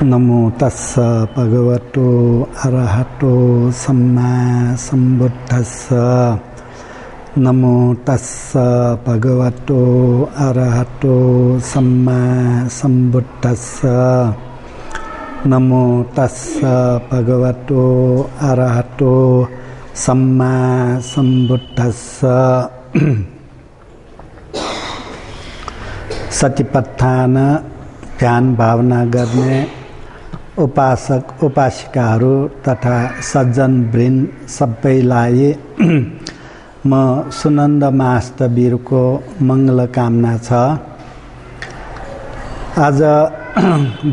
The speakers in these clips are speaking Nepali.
नमो तस्स भगवतो अरहतो सम्मा सम्बुद्धस्स। नमो तस्स भगवतो अरहतो सम्मा सम्बुद्धस्स। नमो तस्स भगवतो अरहतो सम्मा सम्बुद्धस्स। सतिपत्थान ध्यान भावना गर्ने उपासक उपासिकाहरू तथा सज्जन वृन्द सबैलाई म सुनन्द महास्तवीरको मङ्गल कामना छ। आज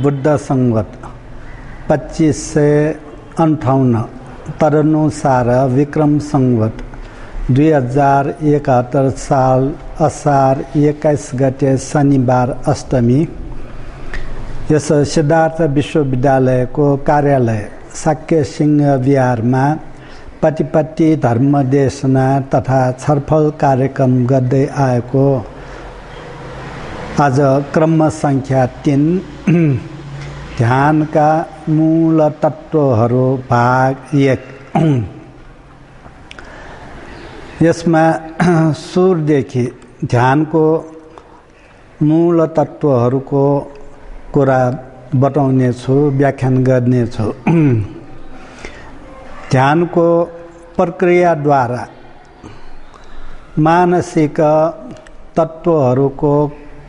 बुद्ध संवत 2558 तदनुसार विक्रम संवत 2071 साल असार 21 गते शनिबार अष्टमी यस सिद्धार्थ विश्वविद्यालयको कार्यालय साक्य सिंह विहारमा प्रतिपत्ति धर्म देशना तथा छलफल कार्यक्रम गर्दै आएको आज क्रम संख्या 3 ध्यानका मूल तत्त्वहरू भाग 1। यसमा सुरदेखि ध्यानको मूल तत्त्वहरूको कुरा बताउनेछु, व्याख्यान गर्नेछु। ध्यानको प्रक्रियाद्वारा मानसिक तत्त्वहरूको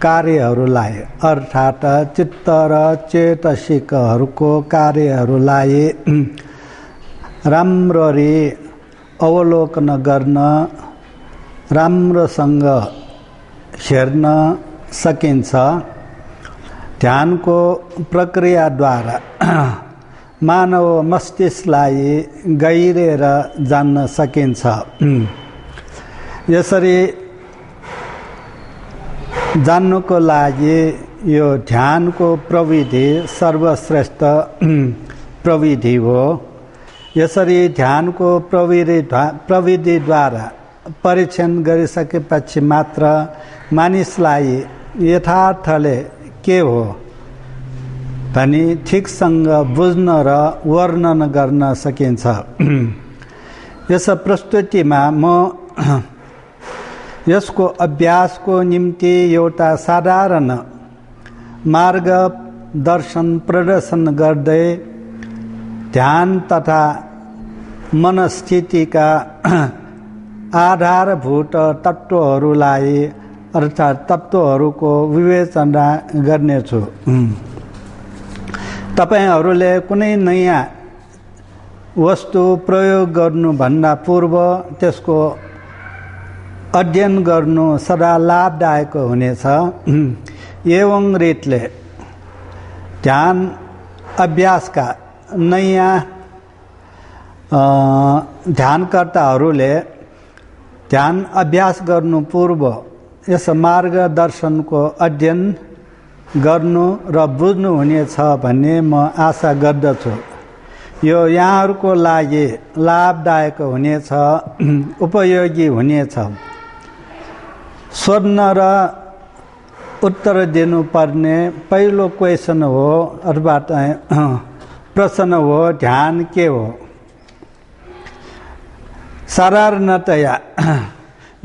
कार्यहरूलाई अर्थात् चित्त र चेतसिकहरूको कार्यहरूलाई राम्ररी अवलोकन गर्न, राम्रोसँग हेर्न सकिन्छ। ध्यानको प्रक्रियाद्वारा मानव मस्तिष्कलाई गहिरेर जान्न सकिन्छ। यसरी जान्नुको लागि यो ध्यानको प्रविधि सर्वश्रेष्ठ प्रविधि हो। यसरी ध्यानको प्रविधिद्वारा परीक्षण गरिसकेपछि मात्र मानिसलाई यथार्थले के हो भनी ठिकसँग बुझ्न र वर्णन गर्न सकिन्छ। यस प्रस्तुतिमा म यसको अभ्यासको निम्ति एउटा साधारण मार्गदर्शन प्रदर्शन गर्दै ध्यान तथा मनस्थितिका आधारभूत तत्त्वहरूलाई अर्थात् तत्त्वहरूको विवेचना गर्नेछु। तपाईहरूले कुनै नयाँ वस्तु प्रयोग गर्नुभन्दा पूर्व त्यसको अध्ययन गर्नु सदा लाभदायक हुनेछ। एवं रीतले ध्यान अभ्यासका नयाँ ध्यानकर्ताहरूले ध्यान अभ्यास गर्नु पूर्व यस मार्गदर्शनको अध्ययन गर्नु र बुझ्नु हुनेछ भन्ने म आशा गर्दछु। यो यहाँहरूको लागि लाभदायक हुनेछ, उपयोगी हुनेछ। सोध्न र उत्तर दिनुपर्ने पहिलो क्वेसन हो अथवा प्रश्न हो, ध्यान के हो? साधारणतया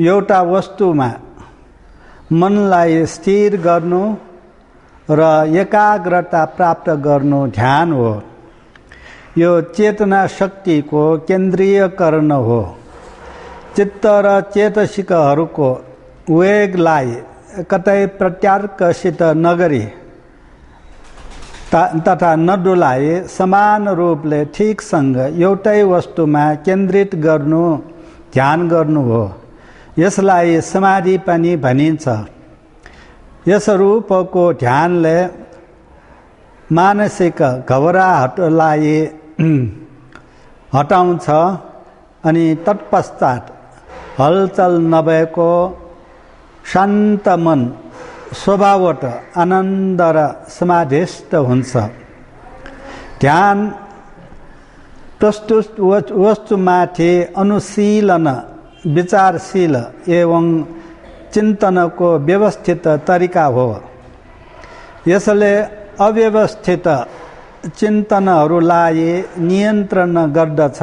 एउटा वस्तुमा मनलाई स्थिर गर्नु र एकाग्रता प्राप्त गर्नु ध्यान हो। यो चेतना शक्तिको केन्द्रीयकरण हो। चित्त र चेतसिकहरूको वेगलाई कतै प्रत्याकर्षित नगरी तथा नडुलाए समान रूपले ठिकसँग एउटै वस्तुमा केन्द्रित गर्नु ध्यान गर्नु हो। यसलाई समाधि पनि भनिन्छ। यस रूपको ध्यानले मानसिक घबराहटलाई हटाउँछ अनि तत्पश्चात हलचल नभएको शान्त मन स्वभावत आनन्द र समाधिस्थ हुन्छ। ध्यान प्रस्तुत वस्तुमाथि अनुशीलन विचारशील एवं चिन्तनको व्यवस्थित तरिका हो। यसले अव्यवस्थित चिन्तनहरूलाई नियन्त्रण गर्दछ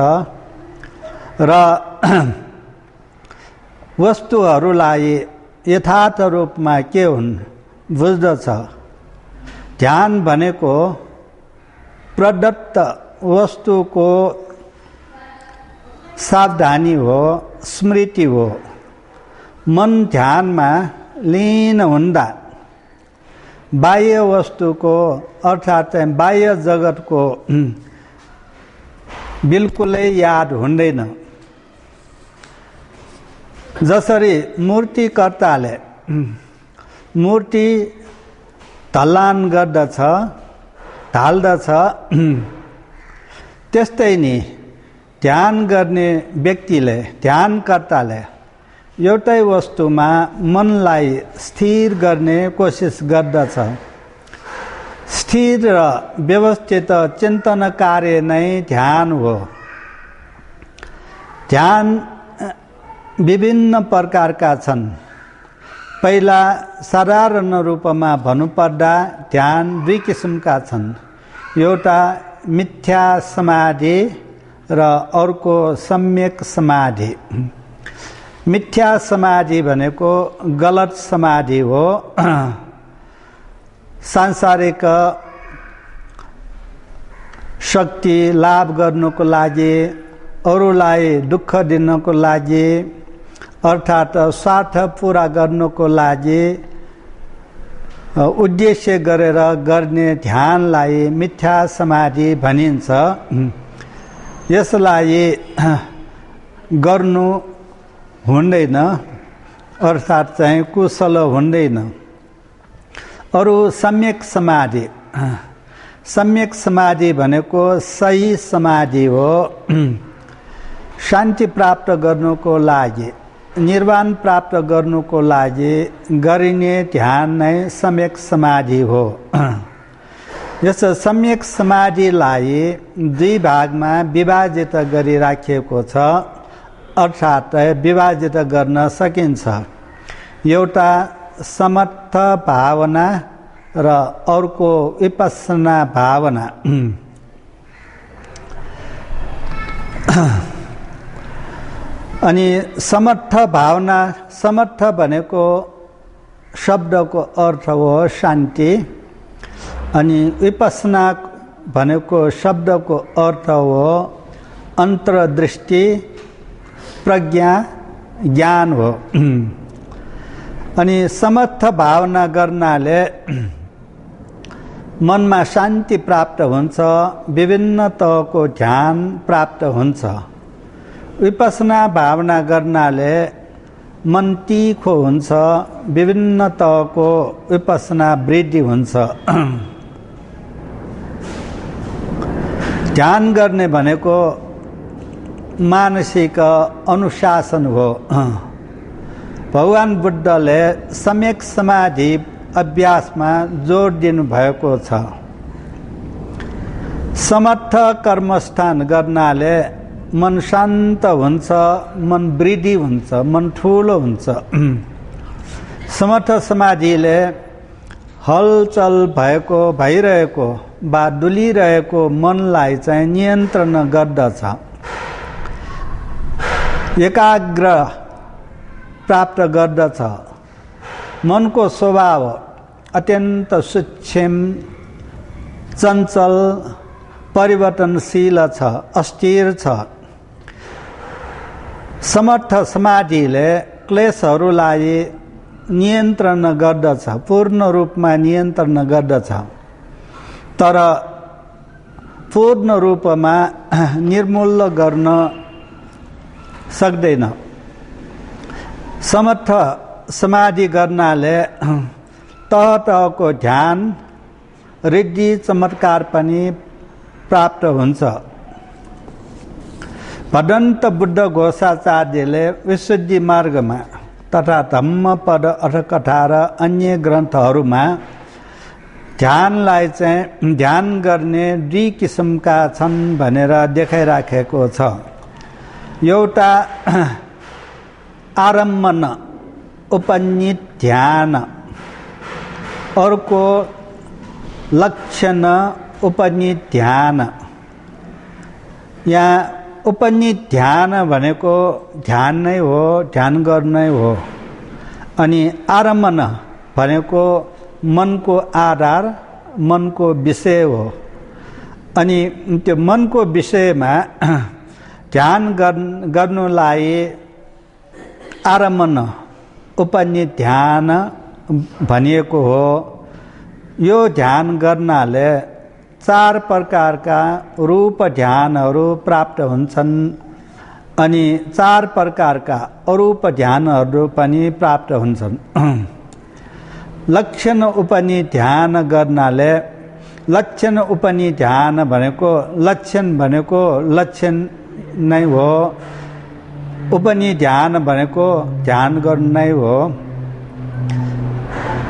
र वस्तुहरूलाई यथार्थ रूपमा के हुन् बुझ्दछ। ध्यान भनेको प्रदत्त वस्तुको सावधानी हो, स्मृति हो। मन ध्यानमा लीन हुँदा बाह्य वस्तुको अर्थात् बाह्य जगतको बिल्कुलै याद हुँदैन। जसरी मूर्तिकर्ताले मूर्ति ढलान गर्दछ ढाल्दछ त्यस्तै नि ध्यान गर्ने व्यक्तिले ध्यानकर्ताले एउटै वस्तुमा मनलाई स्थिर गर्ने कोसिस गर्दछ। स्थिर र व्यवस्थित चिन्तन कार्य नै ध्यान हो। ध्यान विभिन्न प्रकारका छन्। पहिला साधारण रूपमा भन्नुपर्दा ध्यान दुई किसिमका छन्। एउटा मिथ्या समाधि र अर्को सम्यक समाधि। मिथ्या समाधि भनेको गलत समाधि हो। सांसारिक शक्ति लाभ गर्नको लागि, अरूलाई दुःख दिनको लागि अर्थात् स्वार्थ पूरा गर्नको लागि उद्देश्य गरेर गर्ने ध्यानलाई मिथ्या समाधि भनिन्छ। यसलाई गर्नु हुँदैन अर्थात् चाहिँ कुशल हुँदैन। अरू सम्यक समाधि। सम्यक समाधि भनेको सही समाधि हो। शान्ति प्राप्त गर्नुको लागि, निर्वाण प्राप्त गर्नुको लागि गरिने ध्यान नै सम्यक समाधि हो। यस सम्यक समाधिलाई दुई भागमा विभाजित गरी राखिएको छ अर्थात् विभाजित गर्न सकिन्छ। एउटा समर्थ भावना र अर्को विपस्सना भावना। अनि समर्थ भावना, समर्थ भनेको शब्दको अर्थ हो शान्ति। अनि विपस्सना भनेको शब्दको अर्थ हो अन्तर्दृष्टि, प्रज्ञा, ज्ञान हो। अनि समर्थ भावना गर्नाले मनमा शान्ति प्राप्त हुन्छ, विभिन्न तहको ध्यान प्राप्त हुन्छ। विपस्सना भावना गर्नाले मन तीखो हुन्छ, विभिन्न तहको विपस्सना वृद्धि हुन्छ। ध्यान गर्ने भनेको मानसिक अनुशासन हो। भगवान बुद्धले सम्यक समाधि अभ्यासमा जोड दिनुभएको छ। समर्थ कर्मस्थान गर्नाले मन शान्त हुन्छ, मन वृद्धि हुन्छ, मन ठुलो हुन्छ। समर्थ समाधिले हलचल भइरहेको वा डुलिरहेको मनलाई चाहिँ नियन्त्रण गर्दछ। एकाग्र प्राप्त गर्दछ। मनको स्वभाव अत्यन्त सूक्ष्म, चञ्चल, परिवर्तनशील छ, अस्थिर छ। समर्थ समाधिले क्लेशहरूलाई नियन्त्रण गर्दछ, पूर्ण रूपमा नियन्त्रण गर्दछ। तर पूर्ण रूपमा निर्मूल गर्न सक्दैन। समर्थ समाधि गर्नाले तह तहको ध्यान, रिद्धि, चमत्कार पनि प्राप्त हुन्छ। भदन्त बुद्ध घोषाचार्यले विशुद्धि मार्गमा तथा धम्मपद अर्थकथा र अन्य ग्रन्थहरूमा ध्यानलाई चाहिँ ध्यान गर्ने दुई किसिमका छन् भनेर देखाइराखेको छ। एउटा आरम्भन उपनित ध्यान, अर्को लक्षण उपनित ध्यान। यहाँ उपनित ध्यान भनेको ध्यान नै हो, ध्यान गर्नै हो। अनि आरम्भन भनेको मनको आधार, मनको विषय हो। अनि त्यो मनको विषयमा ध्यान गर्नुलाई आरम्भन उपनित ध्यान भनिएको हो। यो ध्यान गर्नाले 4 प्रकारका रूप ध्यानहरू प्राप्त हुन्छन् अनि 4 प्रकारका अरूप ध्यानहरू पनि प्राप्त हुन्छन्। लक्षण उपनित ध्यान गर्नाले, लक्षण उपनित ध्यान भनेको लक्षण भनेको लक्षण नै हो, उपनित ध्यान भनेको ध्यान गर्नु नै हो।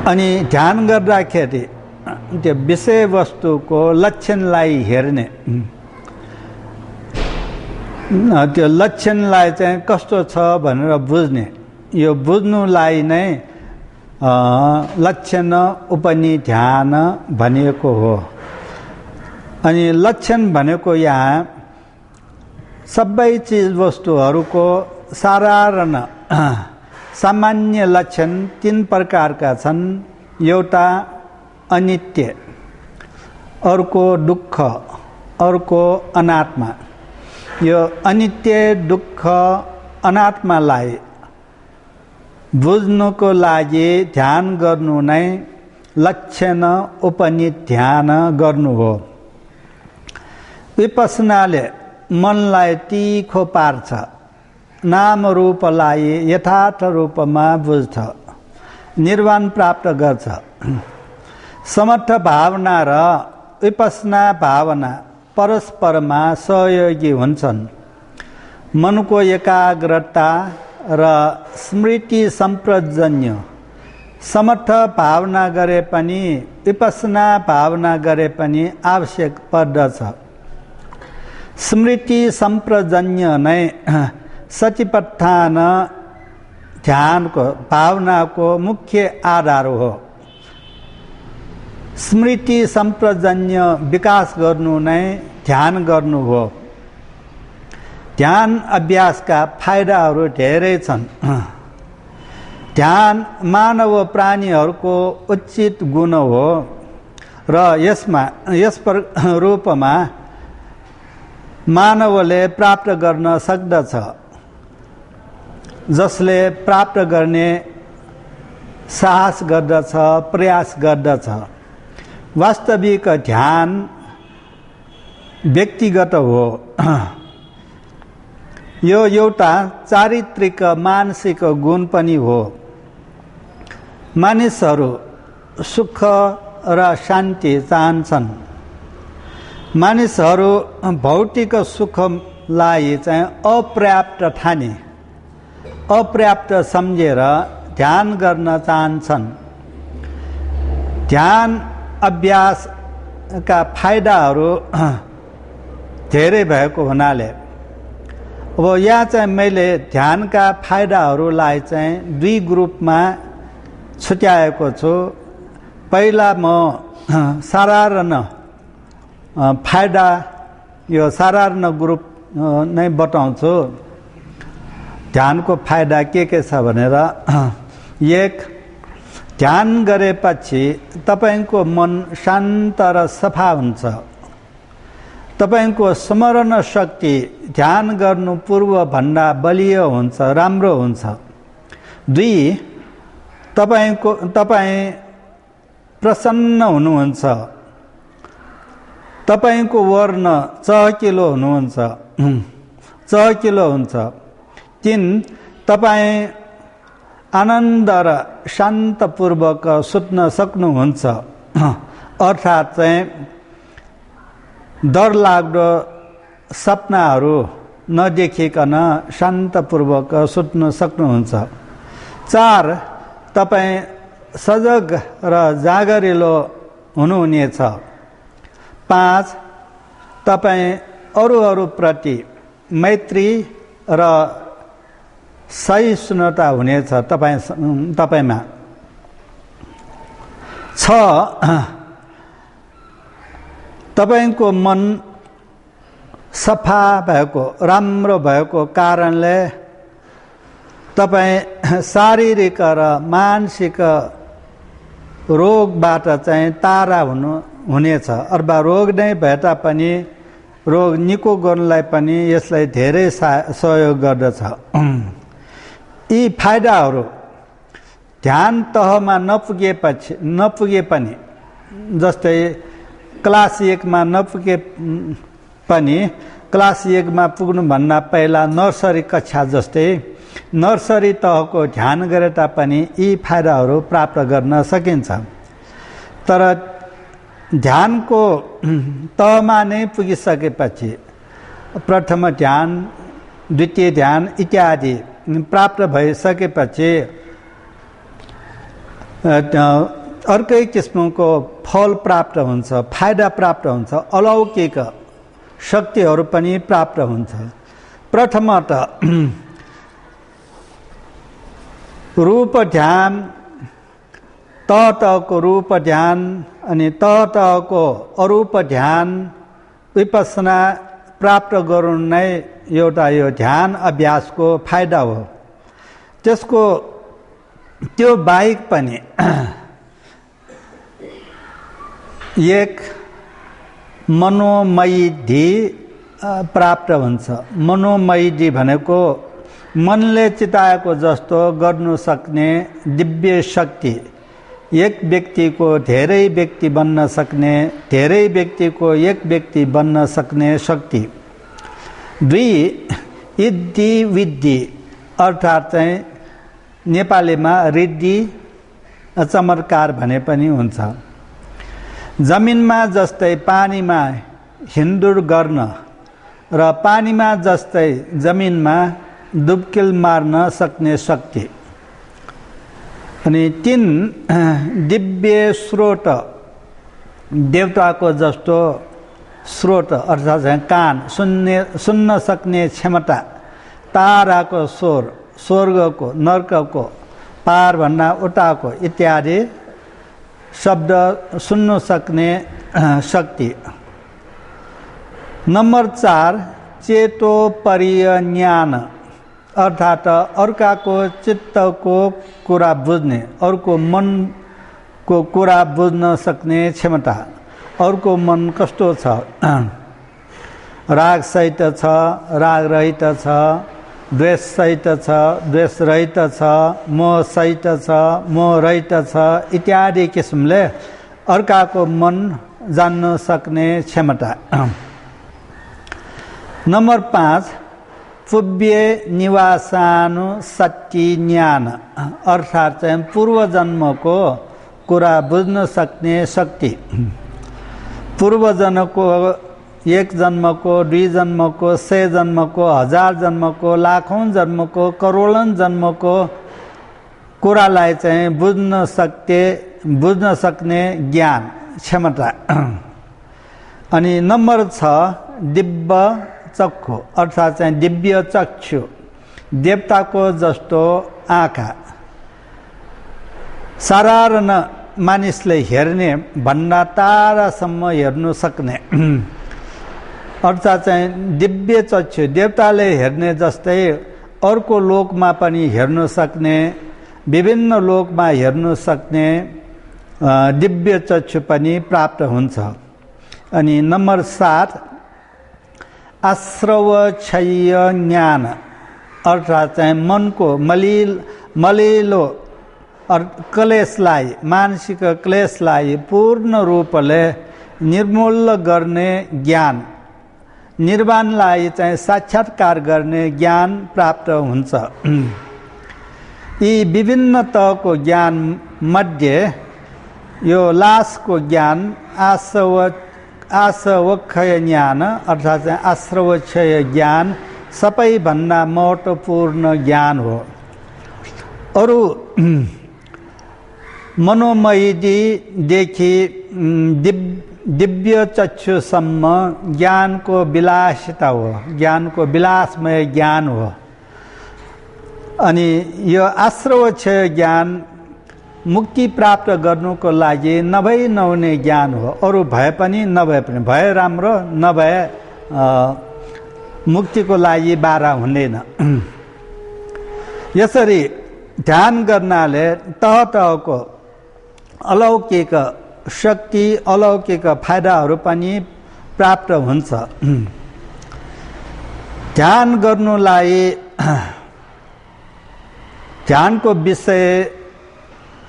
अनि ध्यान गर्दाखेरि त्यो विषयवस्तुको लक्षणलाई हेर्ने, त्यो लक्षणलाई चाहिँ कस्तो छ भनेर बुझ्ने, यो बुझ्नुलाई नै लक्षण उपनित ध्यान भनिएको हो। अनि लक्षण भनेको यहाँ सबै चिज वस्तुहरूको साधारण सामान्य लक्षण 3 प्रकारका छन्। एउटा अनित्य, अर्को दुःख, अर्को अनात्मा। यो अनित्य, दुःख, अनात्मालाई बुझ्नुको लागि ध्यान गर्नु नै लक्षण उपनित ध्यान गर्नु हो। विपस्सनाले मनलाई तीखो पार्छ, नाम रूपलाई यथार्थ रूपमा बुझ्छ, निर्वाण प्राप्त गर्छ। समर्थ भावना र विपस्सना भावना परस्परमा सहयोगी हुन्छन्। मनको एकाग्रता र स्मृति सम्प्रजन्य समर्थ भावना गरे पनि विपस्सना भावना गरे पनि आवश्यक पर्दछ। स्मृति सम्प्रजन्य नै सतिपत्थान ध्यानको भावनाको मुख्य आधार हो। स्मृति सम्प्रजन्य विकास गर्नु नै ध्यान गर्नु हो। ध्यान अभ्यासका फाइदाहरू धेरै छन्। ध्यान मानव प्राणीहरूको उचित गुण हो र यस रूपमा मानवले प्राप्त गर्न सक्दछ, जसले प्राप्त गर्ने साहस गर्दछ, प्रयास गर्दछ। वास्तविक ध्यान व्यक्तिगत हो। यो एउटा चारित्रिक मानसिक गुण पनि हो। मानिसहरू सुख र शान्ति चाहन्छन्। मानिसहरू भौतिक सुखलाई चाहिँ अपर्याप्त ठाने, अपर्याप्त सम्झेर ध्यान गर्न चाहन्छन्। ध्यान अभ्यासका फाइदाहरू धेरै भएको हुनाले अब यहाँ चाहिँ मैले ध्यानका फाइदाहरूलाई चाहिँ 2 ग्रुपमा छुट्याएको छु। पहिला म साधारण फाइदा, यो साधारण ग्रुप नै बताउँछु। ध्यानको फाइदा के छ भनेर। 1, ध्यान गरेपछि तपाईको मन शान्त र सफा हुन्छ। तपाईको स्मरण शक्ति ध्यान गर्नु पूर्व भन्दा बलियो हुन्छ, राम्रो हुन्छ। 2, तपाई प्रसन्न हुनुहुन्छ। तपाईको वर्ण चहकिलो हुनुहुन्छ, चहकिलो हुन्छ। 3, तपाई आनन्द र शान्तपूर्वक सुत्न सक्नुहुन्छ। अर्थात् चाहिँ डरलाग्दो सपनाहरू नदेखिकन शान्तपूर्वक सुत्न सक्नुहुन्छ। 4, तपाई सजग र जागरिलो हुनुहुनेछ। 5, तपाई अरूप्रति मैत्री र सहिष्णुता हुनेछ तपाईमा। 6 तपाईको मन सफा भएको राम्रो भएको कारणले तपाईँ शारीरिक र मानसिक रोगबाट चाहिँ टाढा हुनेछ। अथवा रोग नै भए तापनि रोग निको गर्नलाई पनि यसले धेरै सहयोग गर्दछ। यी फाइदाहरू ध्यान तहमा नपुगे पनि, जस्तै क्लास 1 मा नपुगे पनि क्लास 1 मा पुग्नुभन्दा पहिला नर्सरी कक्षा जस्तै नर्सरी तहको ध्यान गरे तापनि यी फाइदाहरू प्राप्त गर्न सकिन्छ। तर ध्यानको तहमा नै पुगिसकेपछि प्रथम ध्यान, द्वितीय ध्यान इत्यादि प्राप्त भइसकेपछि अर्कै किसिमको फल प्राप्त हुन्छ, फाइदा प्राप्त हुन्छ, अलौकिक शक्तिहरू पनि प्राप्त हुन्छ। प्रथमतः रूप ध्यान, तहको रूप ध्यान अनि तहको अरूप ध्यान विपස්සना प्राप्त गर्नु नै एउटा यो ध्यान अभ्यासको फाइदा हो। त्यो बाहेक पनि एक मनोमयी प्राप्त हुन्छ। मनोमयी भनेको मनले चिताएको जस्तो गर्नु सक्ने दिव्य शक्ति, एक व्यक्तिको धेरै व्यक्ति बन्न सक्ने, धेरै व्यक्तिको एक व्यक्ति बन्न सक्ने शक्ति। 2 इद्धि विद्धि अर्थात् चाहिँ नेपालीमा रिद्धि चमत्कार भने पनि हुन्छ। जमिनमा जस्तै पानीमा हिँडडुल गर्न र पानीमा जस्तै जमिनमा डुबकिल मार्न सक्ने शक्ति। अनि 3 दिव्य स्रोत, देवताको जस्तो स्रोत अर्थात् कान, सुन्न सक्ने क्षमता, ताराको स्वर, स्वर्गको, नर्कको, पारभन्दा उताको इत्यादि शब्द सुन्न सक्ने शक्ति। नम्बर 4 चेतोपरीय ज्ञान अर्थात् अर्काको चित्तको कुरा बुझ्ने, अर्को मनको कुरा बुझ्न सक्ने क्षमता। अर्को मन कस्तो छ, राग सहित छ, राग रहित छ, द्वेष सहित छ, द्वेष रहित छ, मोह सहित छ, मोह रहित छ इत्यादि किसिमले अर्काको मन जान्न सक्ने क्षमता। नम्बर 5 पुव्य निवासानुसति ज्ञान अर्थात् चाहिँ पूर्व जन्मको कुरा बुझ्न सक्ने शक्ति। पूर्व जन्मको, 1 जन्मको, 2 जन्मको, 100 जन्मको, 1000 जन्मको, लाखौं जन्मको, करोडौं जन्मको कुरालाई चाहिँ बुझ्न सक्ने ज्ञान, क्षमता। अनि नम्बर 6 दिव्य चक्षु अर्थात् चाहिँ दिव्य चक्षु, देवताको जस्तो आँखा। साधारण मानिसले हेर्ने भन्दा टाढासम्म हेर्नु सक्ने अर्थात् चाहिँ दिव्य चक्षु, देवताले हेर्ने जस्तै अर्को लोकमा पनि हेर्न सक्ने, विभिन्न लोकमा हेर्न सक्ने दिव्य चक्षु पनि प्राप्त हुन्छ। अनि नम्बर 7 आश्रवक्षय ज्ञान अर्थात् चाहिँ मनको मलिलो क्लेशलाई, मानसिक क्लेशलाई पूर्ण रूपले निर्मूल गर्ने ज्ञान, निर्वाणलाई चाहिँ साक्षात्कार गर्ने ज्ञान प्राप्त हुन्छ। यी विभिन्न तहको ज्ञान मध्ये यो लास्टको ज्ञान आश्रवक्षय ज्ञान अर्थात् चाहिँ आश्रवक्षय ज्ञान सबैभन्दा महत्त्वपूर्ण ज्ञान हो। अरू मनोमयीदेखि दिव्य चक्षुसम्म ज्ञानको विलासिता हो, ज्ञानको विलासमय ज्ञान हो। अनि यो आश्रवक्षय ज्ञान मुक्ति प्राप्त गर्नुको लागि नभई नहुने ज्ञान हो। अरू भए पनि नभए पनि, भए राम्रो नभए मुक्तिको लागि बारा हुँदैन। यसरी ध्यान गर्नाले तह तहको अलौकिक शक्ति, अलौकिक फाइदाहरू पनि प्राप्त हुन्छ। ध्यान गर्नुलाई ध्यानको विषय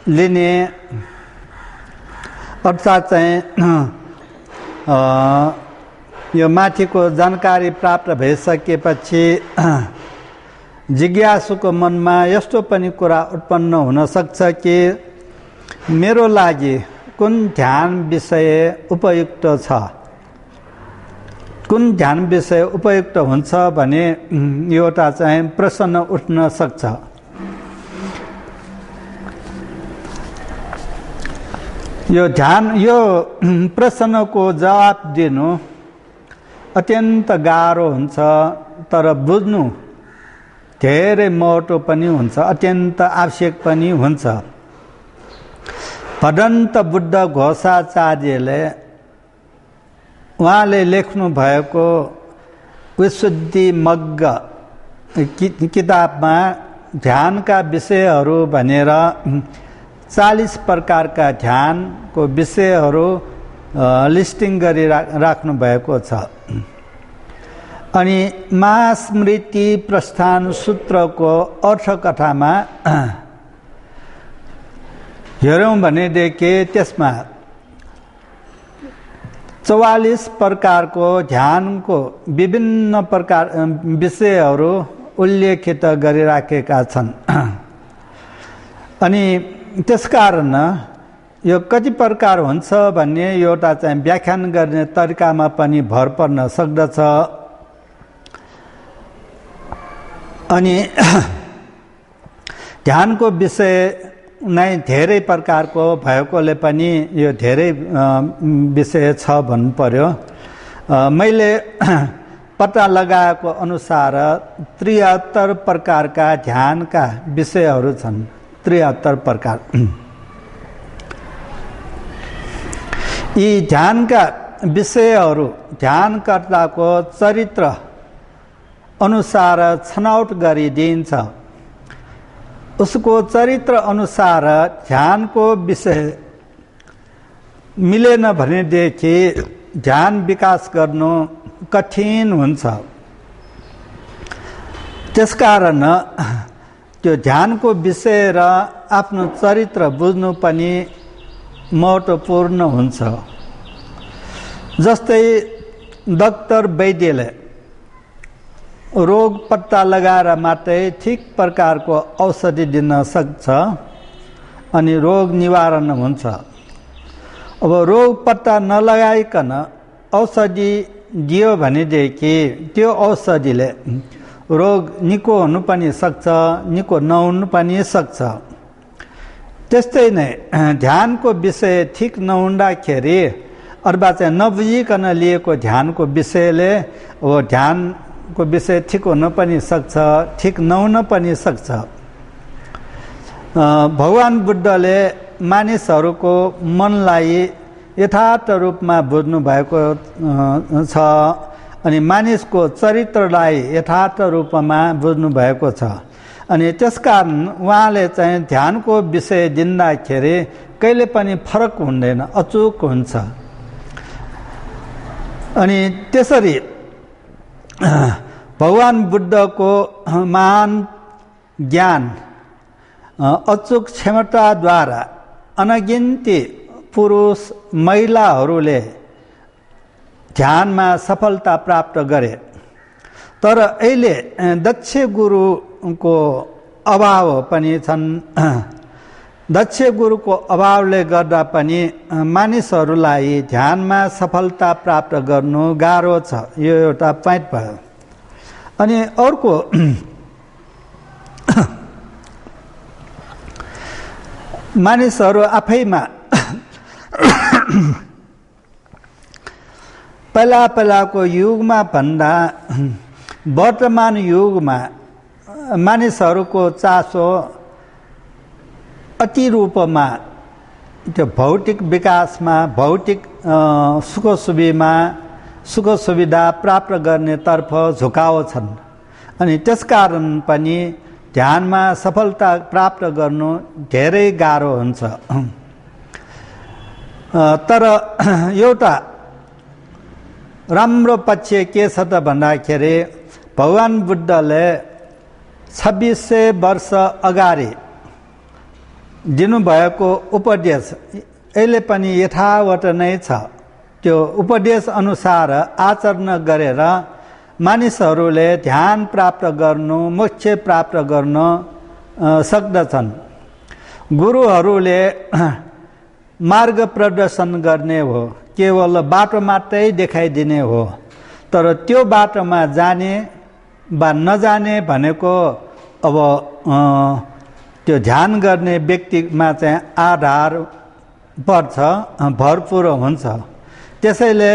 लिने अर्थात् चाहिँ यो माथिको जानकारी प्राप्त भइसकेपछि जिज्ञासुको मनमा यस्तो पनि कुरा उत्पन्न हुन सक्छ कि मेरो लागि कुन ध्यान विषय उपयुक्त छ, कुन ध्यान विषय उपयुक्त हुन्छ भने एउटा चाहिँ प्रश्न उठ्न सक्छ। यो ध्यान, यो प्रश्नको जवाब दिनु अत्यन्त गाह्रो हुन्छ, तर बुझ्नु धेरै महत्त्व पनि हुन्छ, अत्यन्त आवश्यक पनि हुन्छ। भदन्त बुद्ध घोषाचार्यले उहाँले लेख्नु भएको विशुद्धिमग्ग किताबमा ध्यानका विषयहरू भनेर 40 प्रकारका ध्यानको विषयहरू लिस्टिङ गरी राख्नु भएको छ। अनि महास्मृति प्रस्थान सूत्रको अर्थकथामा हेरौँ भनेदेखि त्यसमा 44 प्रकारको ध्यानको विभिन्न प्रकार विषयहरू उल्लेखित गरिराखेका छन्। अनि त्यसकारण यो कति प्रकार हुन्छ भन्ने एउटा चाहिँ व्याख्यान गर्ने तरिकामा पनि भर पर्न सक्दछ। अनि ध्यानको विषय नै धेरै प्रकारको भएकोले पनि यो धेरै विषय छ भन्नु पर्यो। मैले पत्ता लगाएको अनुसार 73 प्रकारका ध्यानका विषयहरू छन्। 73 प्रकार। यी ध्यानका विषयहरू ध्यानकर्ताको चरित्र अनुसार छनौट गरिदिन्छ। उसको चरित्र अनुसार ध्यानको विषय मिलेन भनेदेखि ध्यान विकास गर्नु कठिन हुन्छ। त्यसकारण त्यो ध्यानको विषय र आफ्नो चरित्र बुझ्नु पनि महत्त्वपूर्ण हुन्छ। जस्तै डाक्टर वैद्यले रोग पत्ता लगाएर मात्रै ठिक प्रकारको औषधि दिन सक्छ अनि रोग निवारण हुन्छ। अब रोग पत्ता नलगाइकन औषधि दियो भनेदेखि त्यो औषधिले रोग निको हुनु पनि सक्छ, निको नहुनु पनि सक्छ। त्यस्तै नै ध्यानको विषय ठिक नहुँदाखेरि अथवा चाहिँ नबुझिकन लिएको ध्यानको विषयले ध्यानको विषय ठिक हुन पनि सक्छ, ठिक नहुन पनि सक्छ। भगवान बुद्धले मानिसहरूको मनलाई यथार्थ रूपमा बुझ्नु भएको छ अनि मानिसको चरित्रलाई यथार्थ रूपमा बुझ्नु भएको छ। अनि त्यसकारण उहाँले चाहिँ ध्यानको विषय दिँदाखेरि कहिले पनि फरक हुँदैन, अचूक हुन्छ। अनि त्यसरी भगवान बुद्धको महान ज्ञान अचूक क्षमताद्वारा अनगिन्ती पुरुष महिलाहरूले ध्यानमा सफलता प्राप्त गरे। तर अहिले दक्ष गुरुको अभाव पनि छन्। दक्ष गुरुको अभावले गर्दा पनि मानिसहरूलाई ध्यानमा सफलता प्राप्त गर्नु गाह्रो छ। यो एउटा पोइन्ट भयो। अनि अर्को मानिसहरू आफैमा पहिलाको युगमा भन्दा वर्तमान युगमा मानिसहरूको चासो अति रूपमा त्यो भौतिक विकासमा, भौतिक सुख सुविधा प्राप्त गर्नेतर्फ झुकाव छन्। अनि त्यसकारण पनि ध्यानमा सफलता प्राप्त गर्नु धेरै गाह्रो हुन्छ। तर एउटा राम्रो पक्ष के छ त भन्दाखेरि भगवान बुद्धले 2600 वर्ष अगाडि दिनुभएको उपदेश अहिले पनि यथावत नै छ। त्यो उपदेश अनुसार आचरण गरेर मानिसहरूले ध्यान प्राप्त गर्नु, मोक्ष प्राप्त गर्न सक्दछन्। गुरुहरूले मार्ग प्रदर्शन गर्ने हो, केवल बाटो मात्रै देखाइदिने हो। तर त्यो बाटोमा जाने वा नजाने भनेको अब त्यो ध्यान गर्ने व्यक्तिमा चाहिँ आधार पर्छ, भरपूर हुन्छ। त्यसैले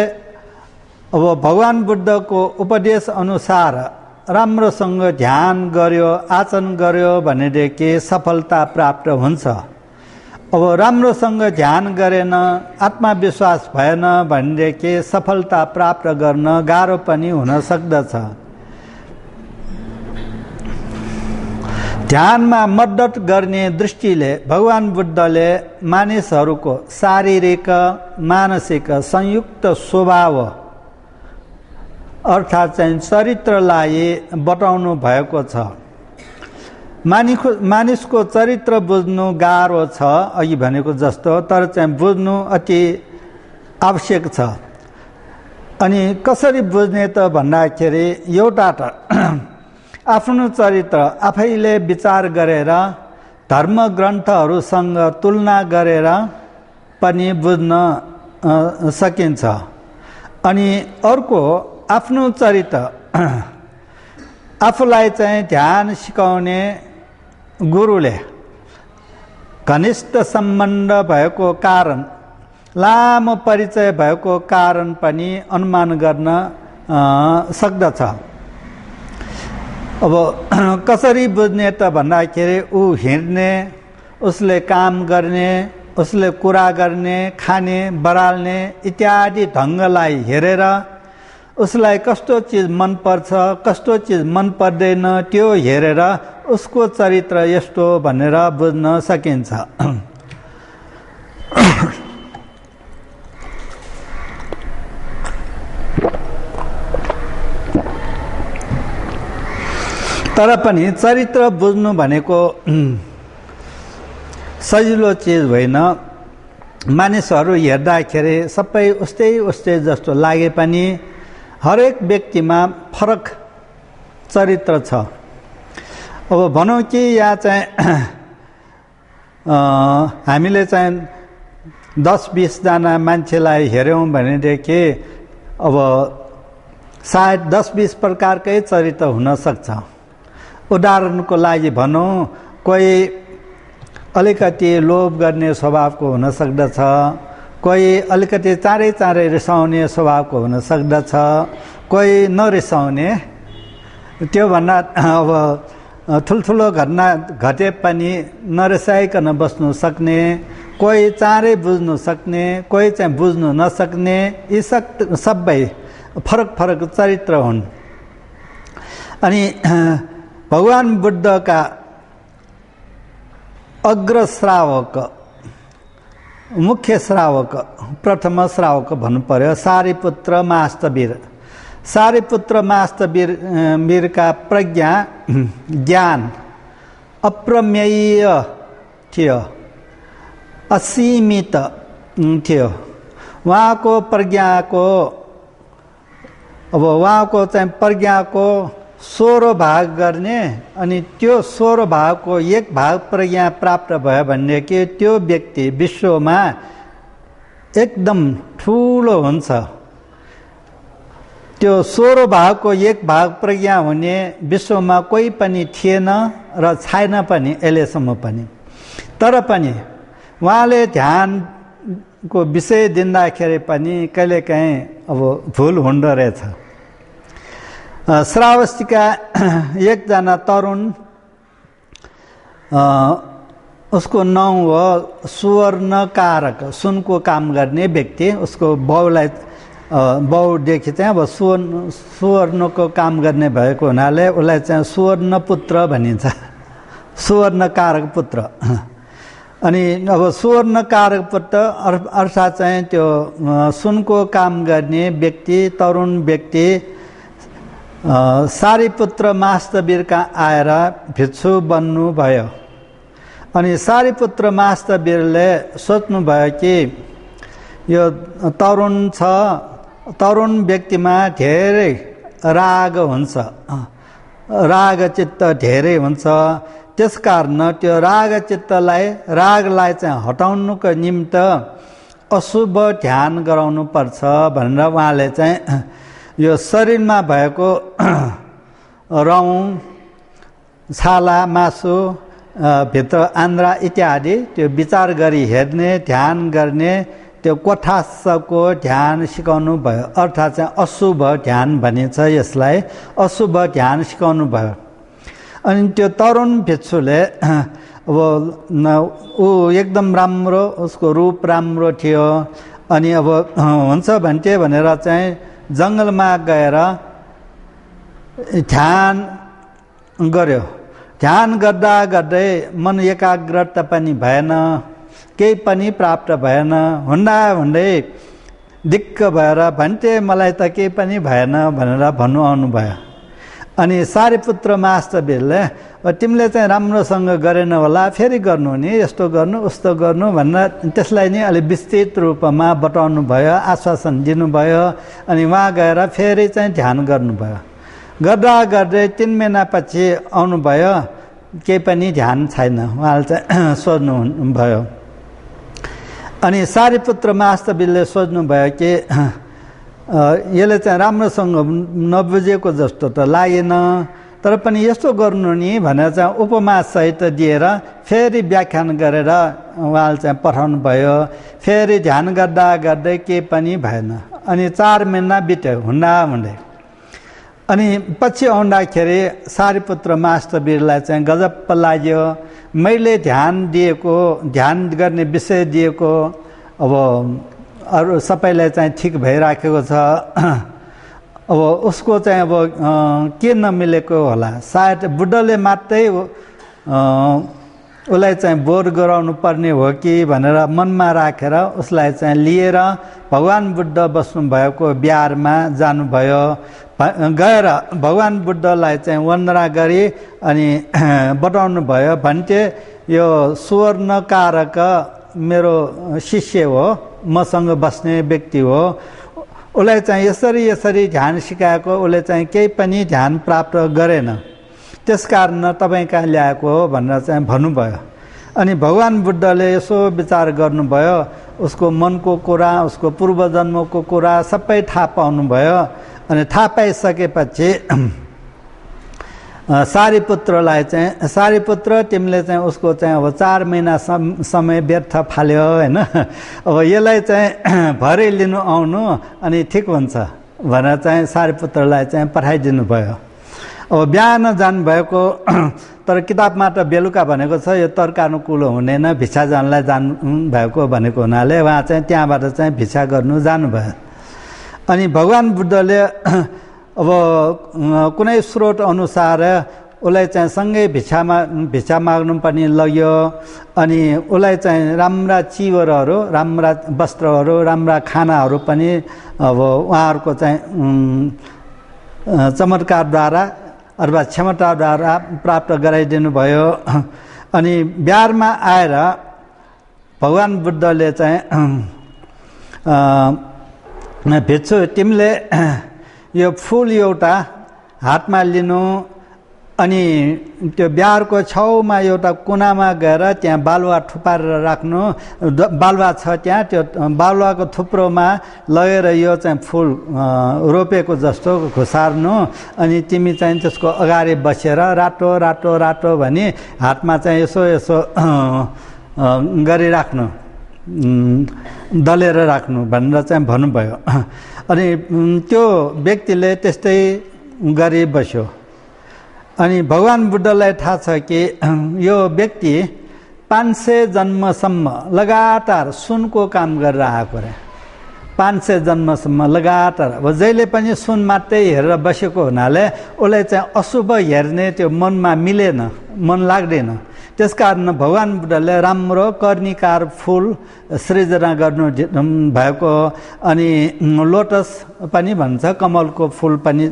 अब भगवान बुद्धको उपदेश अनुसार राम्रोसँग ध्यान गर्यो, आचरण गर्यो भनेदेखि सफलता प्राप्त हुन्छ। अब राम्रोसँग ध्यान गरेन, आत्मविश्वास भएन भनेदेखि सफलता प्राप्त गर्न गाह्रो पनि हुन सक्दछ। ध्यानमा मद्दत गर्ने दृष्टिले भगवान बुद्धले मानिसहरूको शारीरिक मानसिक संयुक्त स्वभाव अर्थात् चाहिँ चरित्रलाई बताउनु भएको छ। मानिसको चरित्र बुझ्नु गाह्रो छ अघि भनेको जस्तो, तर चाहिँ बुझ्नु अति आवश्यक छ। अनि कसरी बुझ्ने त भन्दाखेरि एउटा त आफ्नो चरित्र आफैले विचार गरेर धर्म ग्रन्थहरूसँग तुलना गरेर पनि बुझ्न सकिन्छ। अनि अर्को आफ्नो चरित्र आफूलाई चाहिँ ध्यान सिकाउने गुरुले घनिष्ठ सम्बन्ध भएको कारण, लामो परिचय भएको कारण पनि अनुमान गर्न सक्दछ। अब कसरी बुझ्ने त भन्दाखेरि ऊ हिँड्ने, उसले काम गर्ने, उसले कुरा गर्ने, खाने, बराल्ने इत्यादि ढङ्गलाई हेरेर उसलाई कस्तो चिज मनपर्छ, कस्तो चिज मन पर्दैन त्यो हेरेर उसको चरित्र यस्तो भनेर बुझ्न सकिन्छ। तर पनि चरित्र बुझ्नु भनेको सजिलो चिज होइन। मानिसहरू हेर्दाखेरि सबै उस्तै जस्तो लागे पनि हरेक व्यक्तिमा फरक चरित्र छ। अब भनौँ कि यहाँ चाहिँ हामीले चाहिँ 10-20 जना मान्छेलाई हेऱ्यौँ भनेदेखि अब सायद 10-20 प्रकारकै चरित्र हुन सक्छ। उदाहरणको लागि भनौँ, कोही अलिकति लोभ गर्ने स्वभावको हुन सक्दछ, कोही अलिकति चाँडै रिसाउने स्वभावको हुन सक्दछ, कोही नरिसाउने, त्योभन्दा अब ठुल्ठुलो घटना घटे पनि नरिसाइकन बस्नु सक्ने, कोही चाँडै बुझ्नु सक्ने, कोही चाहिँ बुझ्नु नसक्ने, यी सबै फरक चरित्र हुन्। अनि भगवान बुद्धका अग्र श्रावक, मुख्य श्रावक, प्रथम श्रावक भन्नु पर्यो सारिपुत्र महास्तवीर। सारिपुत्र महास्तवीरका प्रज्ञा, ज्ञान अप्रमेय थियो, असीमित थियो। उहाँको प्रज्ञाको चाहिँ प्रज्ञाको 16 भाग गर्ने, अनि त्यो 16 भागको 1 भाग प्रज्ञा प्राप्त भयो भनेदेखि त्यो व्यक्ति विश्वमा एकदम ठुलो हुन्छ। त्यो 16 भागको 1 भाग प्रज्ञा हुने विश्वमा कोही पनि थिएन र छैन पनि अहिलेसम्म पनि। तर पनि उहाँले ध्यानको विषय दिँदाखेरि पनि कहिलेकाहीँ अब भुल हुँदो रहेछ। श्रावस्तीका एकजना तरुण उसको नाउँ हो सुवर्णकारक, सुनको काम गर्ने व्यक्ति। उसको बाउलाई बाउदेखि चाहिँ अब सुवर्णको काम गर्ने भएको हुनाले उसलाई चाहिँ सुवर्णपुत्र भनिन्छ, सुवर्णकारक पुत्र। अनि अब सुवर्णकारक पुत्र अर्थात् चाहिँ त्यो सुनको काम गर्ने व्यक्ति, तरुण व्यक्ति सारीपुत्र मास्तवीरका आएर भिक्षु बन्नुभयो। अनि सारीपुत्र मास्तवीरले सोच्नुभयो कि यो तरुण छ, तरुण व्यक्तिमा धेरै राग हुन्छ, रागचित्त धेरै हुन्छ। त्यसकारण त्यो रागचित्तलाई, रागलाई चाहिँ हटाउनुको निमित्त अशुभ ध्यान गराउनु पर्छ भनेर उहाँले चाहिँ यो शरीरमा भएको रौँ, छाला, मासु, भित्र आन्द्रा इत्यादि त्यो विचार गरी हेर्ने, ध्यान गर्ने त्यो कोठासको ध्यान सिकाउनु भयो। अर्थात् चाहिँ अशुभ ध्यान भनिन्छ यसलाई, अशुभ ध्यान सिकाउनु भयो। अनि त्यो तरुण भिक्षुले अब ऊ एकदम राम्रो, उसको रूप राम्रो थियो। अनि अब हुन्छ भन्थे भनेर चाहिँ जङ्गलमा गएर ध्यान गर्यो। ध्यान गर्दा गर्दै मन एकाग्रता पनि भएन, केही पनि प्राप्त भएन। हुँदा हुँदै दिक्क भएर भन्थे मलाई त केही पनि भएन भनेर भन्नु आउनुभयो। अनि सारीपुत्र मास्तवीरले तिमीले चाहिँ राम्रोसँग गरेन होला, फेरि गर्नु नि, यस्तो गर्नु उस्तो गर्नु भनेर त्यसलाई नि अलिक विस्तृत रूपमा बताउनु भयो, आश्वासन दिनुभयो। अनि उहाँ गएर फेरि चाहिँ ध्यान गर्नुभयो। गर्दा गर्दै 3 महिनापछि आउनुभयो, केही पनि ध्यान छैन, उहाँले चाहिँ सोध्नुभयो। अनि सारीपुत्र मास्तवीरले सोध्नुभयो कि यसले चाहिँ राम्रोसँग नबुझेको जस्तो त लागेन, तर पनि यस्तो गर्नु नि भनेर चाहिँ उपमा सहित दिएर फेरि व्याख्यान गरेर उहाँले चाहिँ पठाउनु भयो। फेरि ध्यान गर्दा गर्दै केही पनि भएन। अनि 4 महिना बित्यो हुँदा हुँदै। अनि पछि आउँदाखेरि सारीपुत्र मास्तवीरलाई चाहिँ गजब लाग्यो। मैले ध्यान दिएको, ध्यान गर्ने विषय दिएको अब अरू सबैलाई चाहिँ ठिक भइराखेको छ। अब उसको चाहिँ अब के नमिलेको होला, सायद बुद्धले मात्रै उसलाई चाहिँ बोर गराउनु पर्ने हो कि भनेर मनमा राखेर उसलाई चाहिँ लिएर भगवान बुद्ध बस्नुभएको बिहारमा जानुभयो। गएर भगवान बुद्धलाई चाहिँ वन्दना गरी अनि बताउनु भयो, भन्थे यो सुवर्णकारक मेरो शिष्य हो, मसँग बस्ने व्यक्ति हो। उसलाई चाहिँ यसरी यसरी ध्यान सिकाएको, उसले चाहिँ केही पनि ध्यान प्राप्त गरेन, त्यसकारण तपाईँ कहाँ ल्याएको हो भनेर चाहिँ भन्नुभयो। अनि भगवान बुद्धले यसो विचार गर्नुभयो, उसको मनको कुरा, उसको पूर्वजन्मको कुरा सबै थाहा पाउनुभयो। अनि थाहा पाइसकेपछि सारीपुत्रलाई चाहिँ, सारीपुत्र तिमीले चाहिँ उसको चाहिँ अब 4 महिना समय व्यर्थ फाल्यो होइन, अब यसलाई चाहिँ भरे लिनु आउनु अनि ठिक हुन्छ भनेर चाहिँ सारीपुत्रलाई चाहिँ पठाइदिनु भयो। अब बिहान जानुभएको, तर किताबमा त बेलुका भनेको छ, यो तर्कानुकूल हुँदैन, भिक्षा जानलाई जानुभएको भनेको हुनाले उहाँ चाहिँ त्यहाँबाट चाहिँ भिक्षा गर्नु जानुभयो। अनि भगवान बुद्धले अब कुनै स्रोत अनुसार उसलाई चाहिँ सँगै भिक्षा माग्नु पनि लग्यो। अनि उसलाई चाहिँ राम्रा चिवरहरू, राम्रा वस्त्रहरू, राम्रा खानाहरू पनि अब उहाँहरूको चाहिँ चमत्कारद्वारा अथवा क्षमताद्वारा प्राप्त गराइदिनु भयो। अनि बिहारमा आएर भगवान बुद्धले चाहिँ भिक्षु तिमीले यो फुल एउटा हातमा लिनु, अनि त्यो बिहारको छेउमा एउटा कुनामा गएर त्यहाँ बालुवा थुपारेर राख्नु, बालुवा छ त्यहाँ, त्यो बालुवाको थुप्रोमा लगेर यो चाहिँ फुल रोपेको जस्तो खुसार्नु। अनि तिमी चाहिँ त्यसको अगाडि बसेर रातो रातो रातो भनी हातमा चाहिँ यसो यसो गरिराख्नु, दलेर राख्नु भनेर चाहिँ भन्नुभयो। अनि त्यो व्यक्तिले त्यस्तै गरी बस्यो। अनि भगवान बुद्धलाई थाहा छ कि यो व्यक्ति 500 जन्मसम्म लगातार सुनको काम गरेर आएको रे। 500 जन्मसम्म लगातार अब जहिले पनि सुन मात्रै हेरेर बसेको हुनाले उसलाई चाहिँ अशुभ हेर्ने त्यो मनमा मिलेन, मन लाग्दैन। त्यसकारण भगवान बुद्धले राम्रो कर्णिकार फुल सृजना गर्नु भएको, अनि लोटस पनि भन्छ, कमलको फुल पनि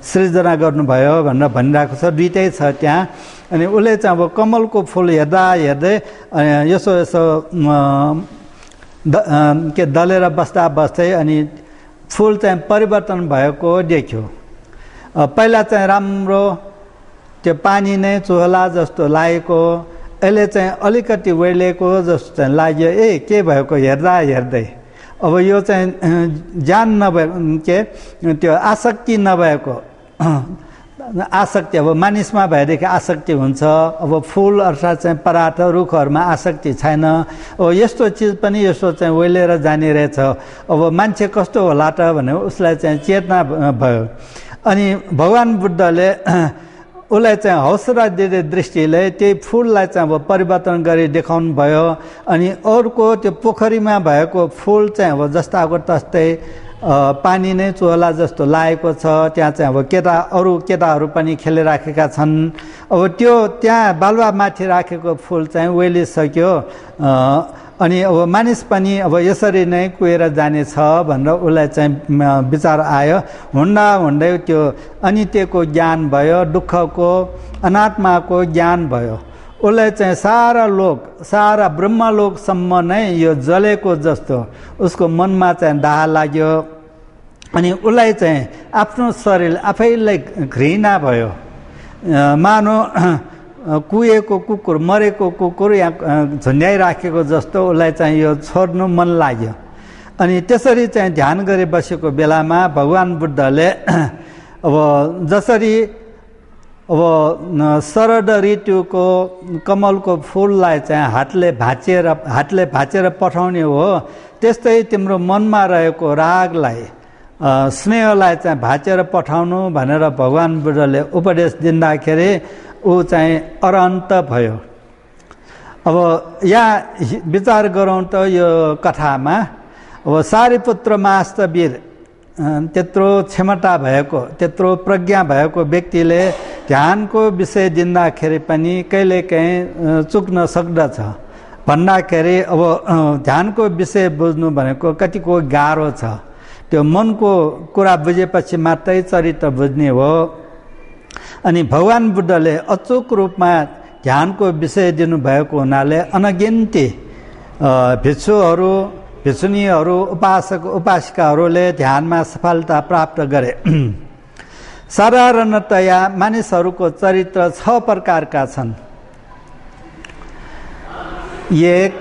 सृजना गर्नुभयो भनेर भनिरहेको छ। दुईटै छ त्यहाँ। अनि उसले चाहिँ अब कमलको फुल हेर्दा हेर्दै यसो के दलेर बस्दा बस्दै अनि फुल चाहिँ परिवर्तन भएको देख्यो। पहिला चाहिँ राम्रो त्यो पानी नै चुहला जस्तो लागेको, अहिले चाहिँ अलिकति वेलेको जस्तो चाहिँ लाग्यो। के भएको हेर्दा हेर्दै अब यो चाहिँ ज्ञान नभएको के त्यो आसक्ति नभएको, आसक्ति अब मानिसमा भएदेखि आसक्ति हुन्छ। अब फुल अर्थात् चाहिँ पराठ रुखहरूमा आसक्ति छैन। अब यस्तो चिज पनि यसो चाहिँ वेलेर जाने रहेछ, अब मान्छे कस्तो होला त भने उसलाई चाहिँ चेतना भयो। अनि भगवान बुद्धले उसलाई चाहिँ हौसला दिँदै दृष्टिले त्यही फुललाई चाहिँ अब परिवर्तन गरी देखाउनु भयो। अनि अर्को त्यो पोखरीमा भएको फुल चाहिँ अब जस्ताको तस्तै पानी नै चुहला जस्तो लागेको छ। त्यहाँ चाहिँ अब अरू केटाहरू पनि खेलिराखेका छन्। अब त्यो त्यहाँ बालुवामाथि राखेको फुल चाहिँ वेलिसक्यो। अनि अब मानिस पनि अब यसरी नै कुहेर जानेछ भनेर उसलाई चाहिँ विचार आयो। हुँदा हुँदै त्यो अनित्यको ज्ञान भयो, दुःखको अनात्माको ज्ञान भयो। उसलाई चाहिँ सारा ब्रह्मलोकसम्म नै यो जलेको जस्तो उसको मनमा चाहिँ दाह लाग्यो। अनि उसलाई चाहिँ आफ्नो शरीर आफैलाई घृणा भयो। मानो कुहेको कुकुर, मरेको कुकुर यहाँ झुन्ड्याइराखेको जस्तो उसलाई चाहिँ यो छोड्नु मन लाग्यो। अनि त्यसरी चाहिँ ध्यान गरी बसेको बेलामा भगवान बुद्धले अब जसरी अब शरद ऋतुको कमलको फुललाई चाहिँ हातले भाँचेर पठाउने हो, त्यस्तै तिम्रो मनमा रहेको रागलाई स्नेहलाई चाहिँ भाँचेर पठाउनु भनेर भगवान बुद्धले उपदेश दिँदाखेरि ऊ चाहिँ अरहन्त भयो। अब यहाँ विचार गरौँ त यो कथामा अब सारिपुत्र महास्तवीर त्यत्रो क्षमता भएको, त्यत्रो प्रज्ञा भएको व्यक्तिले ध्यानको विषय दिँदाखेरि पनि कहिलेकाहीँ चुक्न सक्दछ। भन्दाखेरि अब ध्यानको विषय बुझ्नु भनेको कतिको गाह्रो छ। त्यो मनको कुरा बुझेपछि मात्रै चरित्र बुझ्ने हो। अनि भगवान बुद्धले अचूक रूपमा ध्यानको विषय दिनुभएको हुनाले अनगिन्ती भिक्षुहरू, भिक्षुणीहरू, उपासक उपासिकाहरूले ध्यानमा सफलता प्राप्त गरे। साधारणतया मानिसहरूको चरित्र 6 प्रकारका छन्। 1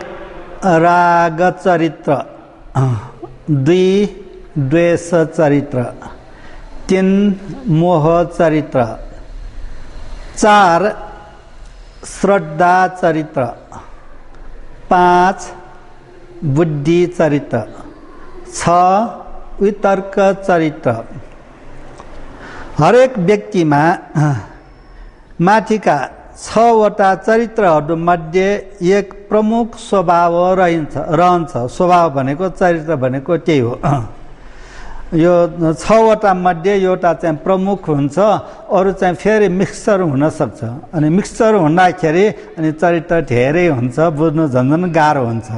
राग चरित्र, 2 द्वेष चरित्र, 3 मोह चरित्र, 4 श्रद्धा चरित्र, 5 बुद्धि चरित्र, 6 वितर्क चरित्र। हरेक व्यक्तिमा माथिका 6वटा चरित्रहरूमध्ये एक प्रमुख स्वभाव रहन्छ। स्वभाव भनेको चरित्र भनेको त्यही हो। यो 6वटा मध्ये एउटा चाहिँ प्रमुख हुन्छ, अरू चाहिँ फेरि मिक्सचर हुनसक्छ। अनि मिक्सचर हुँदाखेरि अनि चरित्र धेरै हुन्छ, बुझ्नु झन्झन गाह्रो हुन्छ।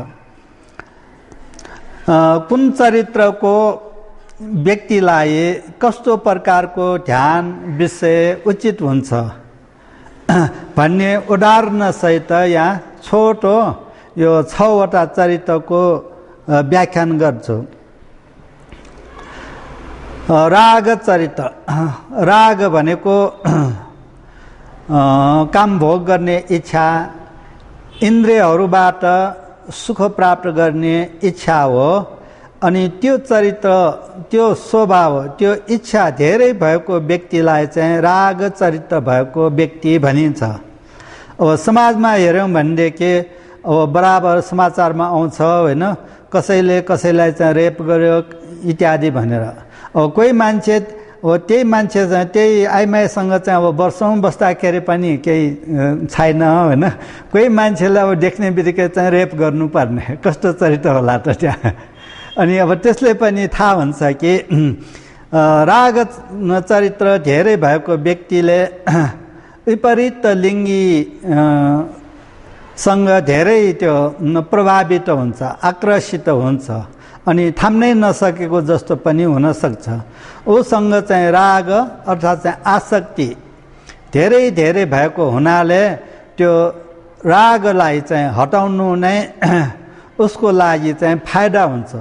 कुन चरित्रको व्यक्तिलाई कस्तो प्रकारको ध्यान विषय उचित हुन्छ भन्ने उदाहरणसहित यहाँ छोटो यो 6वटा चरित्रको व्याख्यान गर्छु। राग चरित्र, राग भनेको काम भोग गर्ने इच्छा, इन्द्रियहरूबाट सुख प्राप्त गर्ने इच्छा हो। अनि त्यो चरित्र, त्यो स्वभाव, त्यो इच्छा धेरै भएको व्यक्तिलाई चाहिँ राग चरित्र भएको व्यक्ति भनिन्छ। अब समाजमा हेऱ्यौँ भनेदेखि अब बराबर समाचारमा आउँछ होइन, कसैले कसैलाई चाहिँ रेप गर्यो इत्यादि भनेर। अब कोही मान्छे अब त्यही मान्छे चाहिँ त्यही आइमाईसँग चाहिँ अब वर्षौँ बस्दाखेरि पनि केही छैन होइन। कोही मान्छेलाई अब देख्ने बित्तिकै चाहिँ रेप गर्नुपर्ने कस्तो चरित्र होला त त्यहाँ। अनि अब त्यसले पनि थाहा हुन्छ कि राग चरित्र धेरै भएको व्यक्तिले विपरीत लिङ्गी सँग धेरै त्यो प्रभावित हुन्छ, आकर्षित हुन्छ अनि थाम्नै नसकेको जस्तो पनि हुनसक्छ। उसँग चाहिँ राग अर्थात् चाहिँ आसक्ति धेरै धेरै भएको हुनाले त्यो रागलाई चाहिँ हटाउनु नै उसको लागि चाहिँ फाइदा हुन्छ।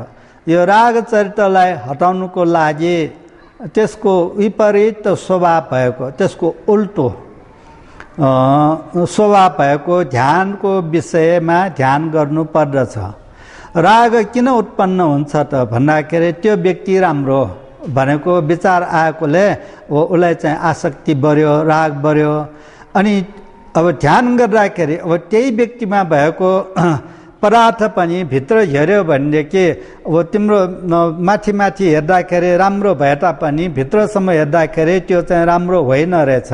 यो राग चरित्रलाई हटाउनुको लागि त्यसको विपरीत स्वभाव भएको, त्यसको उल्टो स्वभाव भएको ध्यानको विषयमा ध्यान गर्नु पर्दछ। राग किन उत्पन्न हुन्छ त भन्दाखेरि त्यो व्यक्ति राम्रो भनेको विचार आएकोले उसलाई चाहिँ आसक्ति बढ्यो, राग बढ्यो। अनि अब ध्यान गर्दाखेरि अब त्यही व्यक्तिमा भएको पदार्थ पनि भित्र हेऱ्यो भनेदेखि अब तिम्रो माथि माथि हेर्दाखेरि राम्रो भए तापनि भित्रसम्म हेर्दाखेरि त्यो चाहिँ राम्रो होइन रहेछ,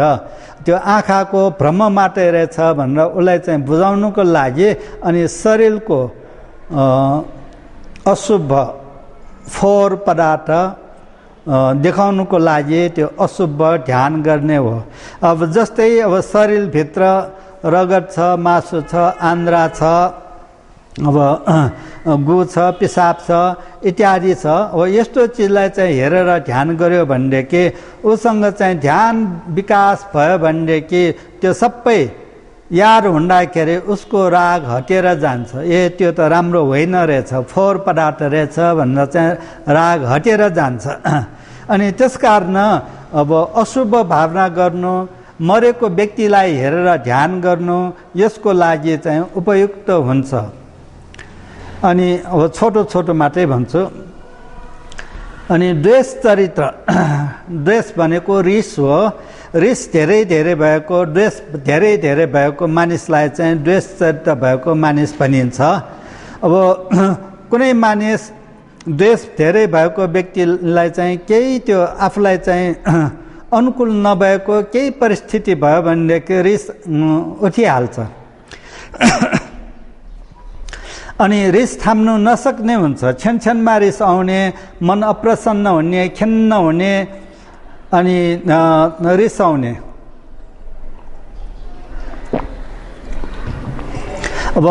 त्यो आँखाको भ्रम मात्रै रहेछ भनेर उसलाई चाहिँ बुझाउनुको लागि अनि शरीरको अशुभ फोहोर पदार्थ देखाउनुको लागि त्यो अशुभ ध्यान गर्ने हो। अब जस्तै अब शरीरभित्र रगत छ, मासु छ, आन्द्रा छ, अब गु छ, पिसाब छ इत्यादि छ। अब यस्तो चिजलाई चाहिँ हेरेर ध्यान गर्यो भनेदेखि उसँग चाहिँ ध्यान विकास भयो भनेदेखि त्यो सबै याद हुँदाखेरि उसको राग हटेर जान्छ। त्यो त राम्रो होइन रहेछ, फोहोर पदार्थ रहेछ भनेर चाहिँ राग हटेर जान्छ। अनि त्यस कारण अब अशुभ भावना गर्नु, मरेको व्यक्तिलाई हेरेर ध्यान गर्नु यसको लागि चाहिँ उपयुक्त हुन्छ। अनि अब छोटो छोटो मात्रै भन्छु। अनि द्वेष चरित्र, द्वेष भनेको रिस हो। रिस धेरै धेरै भएको, द्वेष धेरै धेरै भएको मानिसलाई चाहिँ द्वेष चरित्र भएको मानिस भनिन्छ। अब कुनै मानिस द्वेष धेरै भएको व्यक्तिलाई चाहिँ केही त्यो आफूलाई चाहिँ अनुकूल नभएको केही परिस्थिति भयो भनेदेखि रिस उठिहाल्छ। अनि रिस थाम्नु नसक्ने हुन्छ, क्षणक्षणमा रिस आउने, मन अप्रसन्न हुने, खिन्न हुने अनि रिसाउने। अब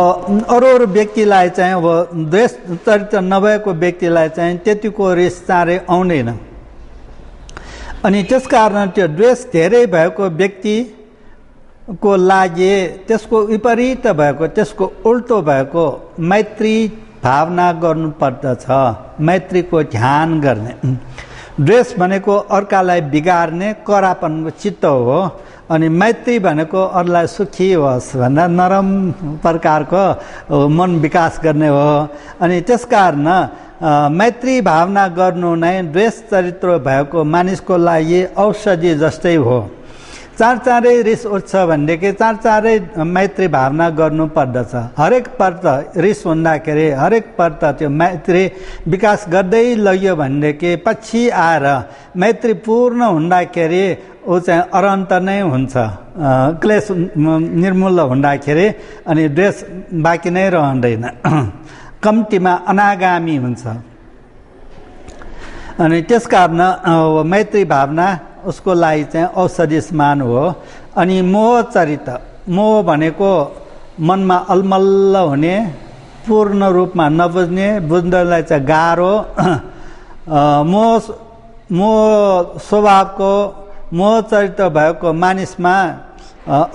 अरू व्यक्तिलाई चाहिँ अब द्वेष चरित्र नभएको व्यक्तिलाई चाहिँ त्यतिको रिस चाँडै आउँदैन। अनि त्यस कारण त्यो द्वेष धेरै भएको व्यक्तिको लागि त्यसको विपरीत भएको, त्यसको उल्टो भएको मैत्री भावना गर्नुपर्दछ, मैत्रीको ध्यान गर्ने। द्वेष भनेको अर्कालाई बिगार्ने करापनको चित्त हो। अनि मैत्री भनेको अरूलाई सुखी होस् भनेर नरम प्रकारको मन विकास गर्ने हो। अनि त्यस कारण मैत्री भावना गर्नु नै द्वेष चरित्र भएको मानिसको लागि औषधि जस्तै हो। चाँडै रिस उठ्छ भनेदेखि चाँडै मैत्री भावना गर्नु पर्दछ। हरेक पल्ट रिस हुँदाखेरि हरेक पल्ट त्यो मैत्री विकास गर्दै लग्यो भनेदेखि पछि आएर मैत्री पूर्ण हुँदाखेरि ऊ चाहिँ अरन्त नै हुन्छ, क्लेश निर्मूल हुँदाखेरि अनि द्वेष बाँकी नै रहँदैन, कम्तीमा अनागामी हुन्छ। अनि त्यस कारण मैत्री भावना उसको लागि चाहिँ औषधि समान हो। अनि मोह चरित्र, मोह भनेको मनमा अलमल्ल हुने, पूर्ण रूपमा नबुझ्ने, बुझ्नलाई चाहिँ गाह्रो। मोह स्वभावको, मोह चरित्र भएको मानिसमा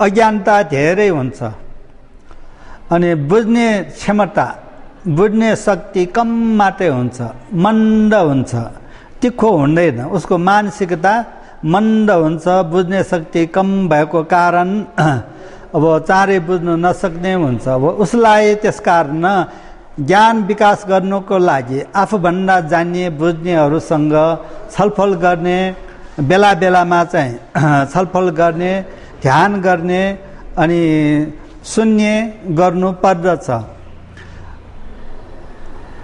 अज्ञानता धेरै हुन्छ। अनि बुझ्ने क्षमता, बुझ्ने शक्ति कम मात्रै हुन्छ, मन्द हुन्छ, तिखो हुँदैन। उसको मानसिकता मन्द हुन्छ, बुझ्ने शक्ति कम भएको कारण अब चाँडै बुझ्नु नसक्ने हुन्छ। अब उसलाई त्यस कारण ज्ञान विकास गर्नुको लागि आफूभन्दा जान्ने बुझ्नेहरूसँग छलफल गर्ने, बेला बेलामा चाहिँ छलफल गर्ने, ध्यान गर्ने अनि सुन्ने गर्नु पर्दछ।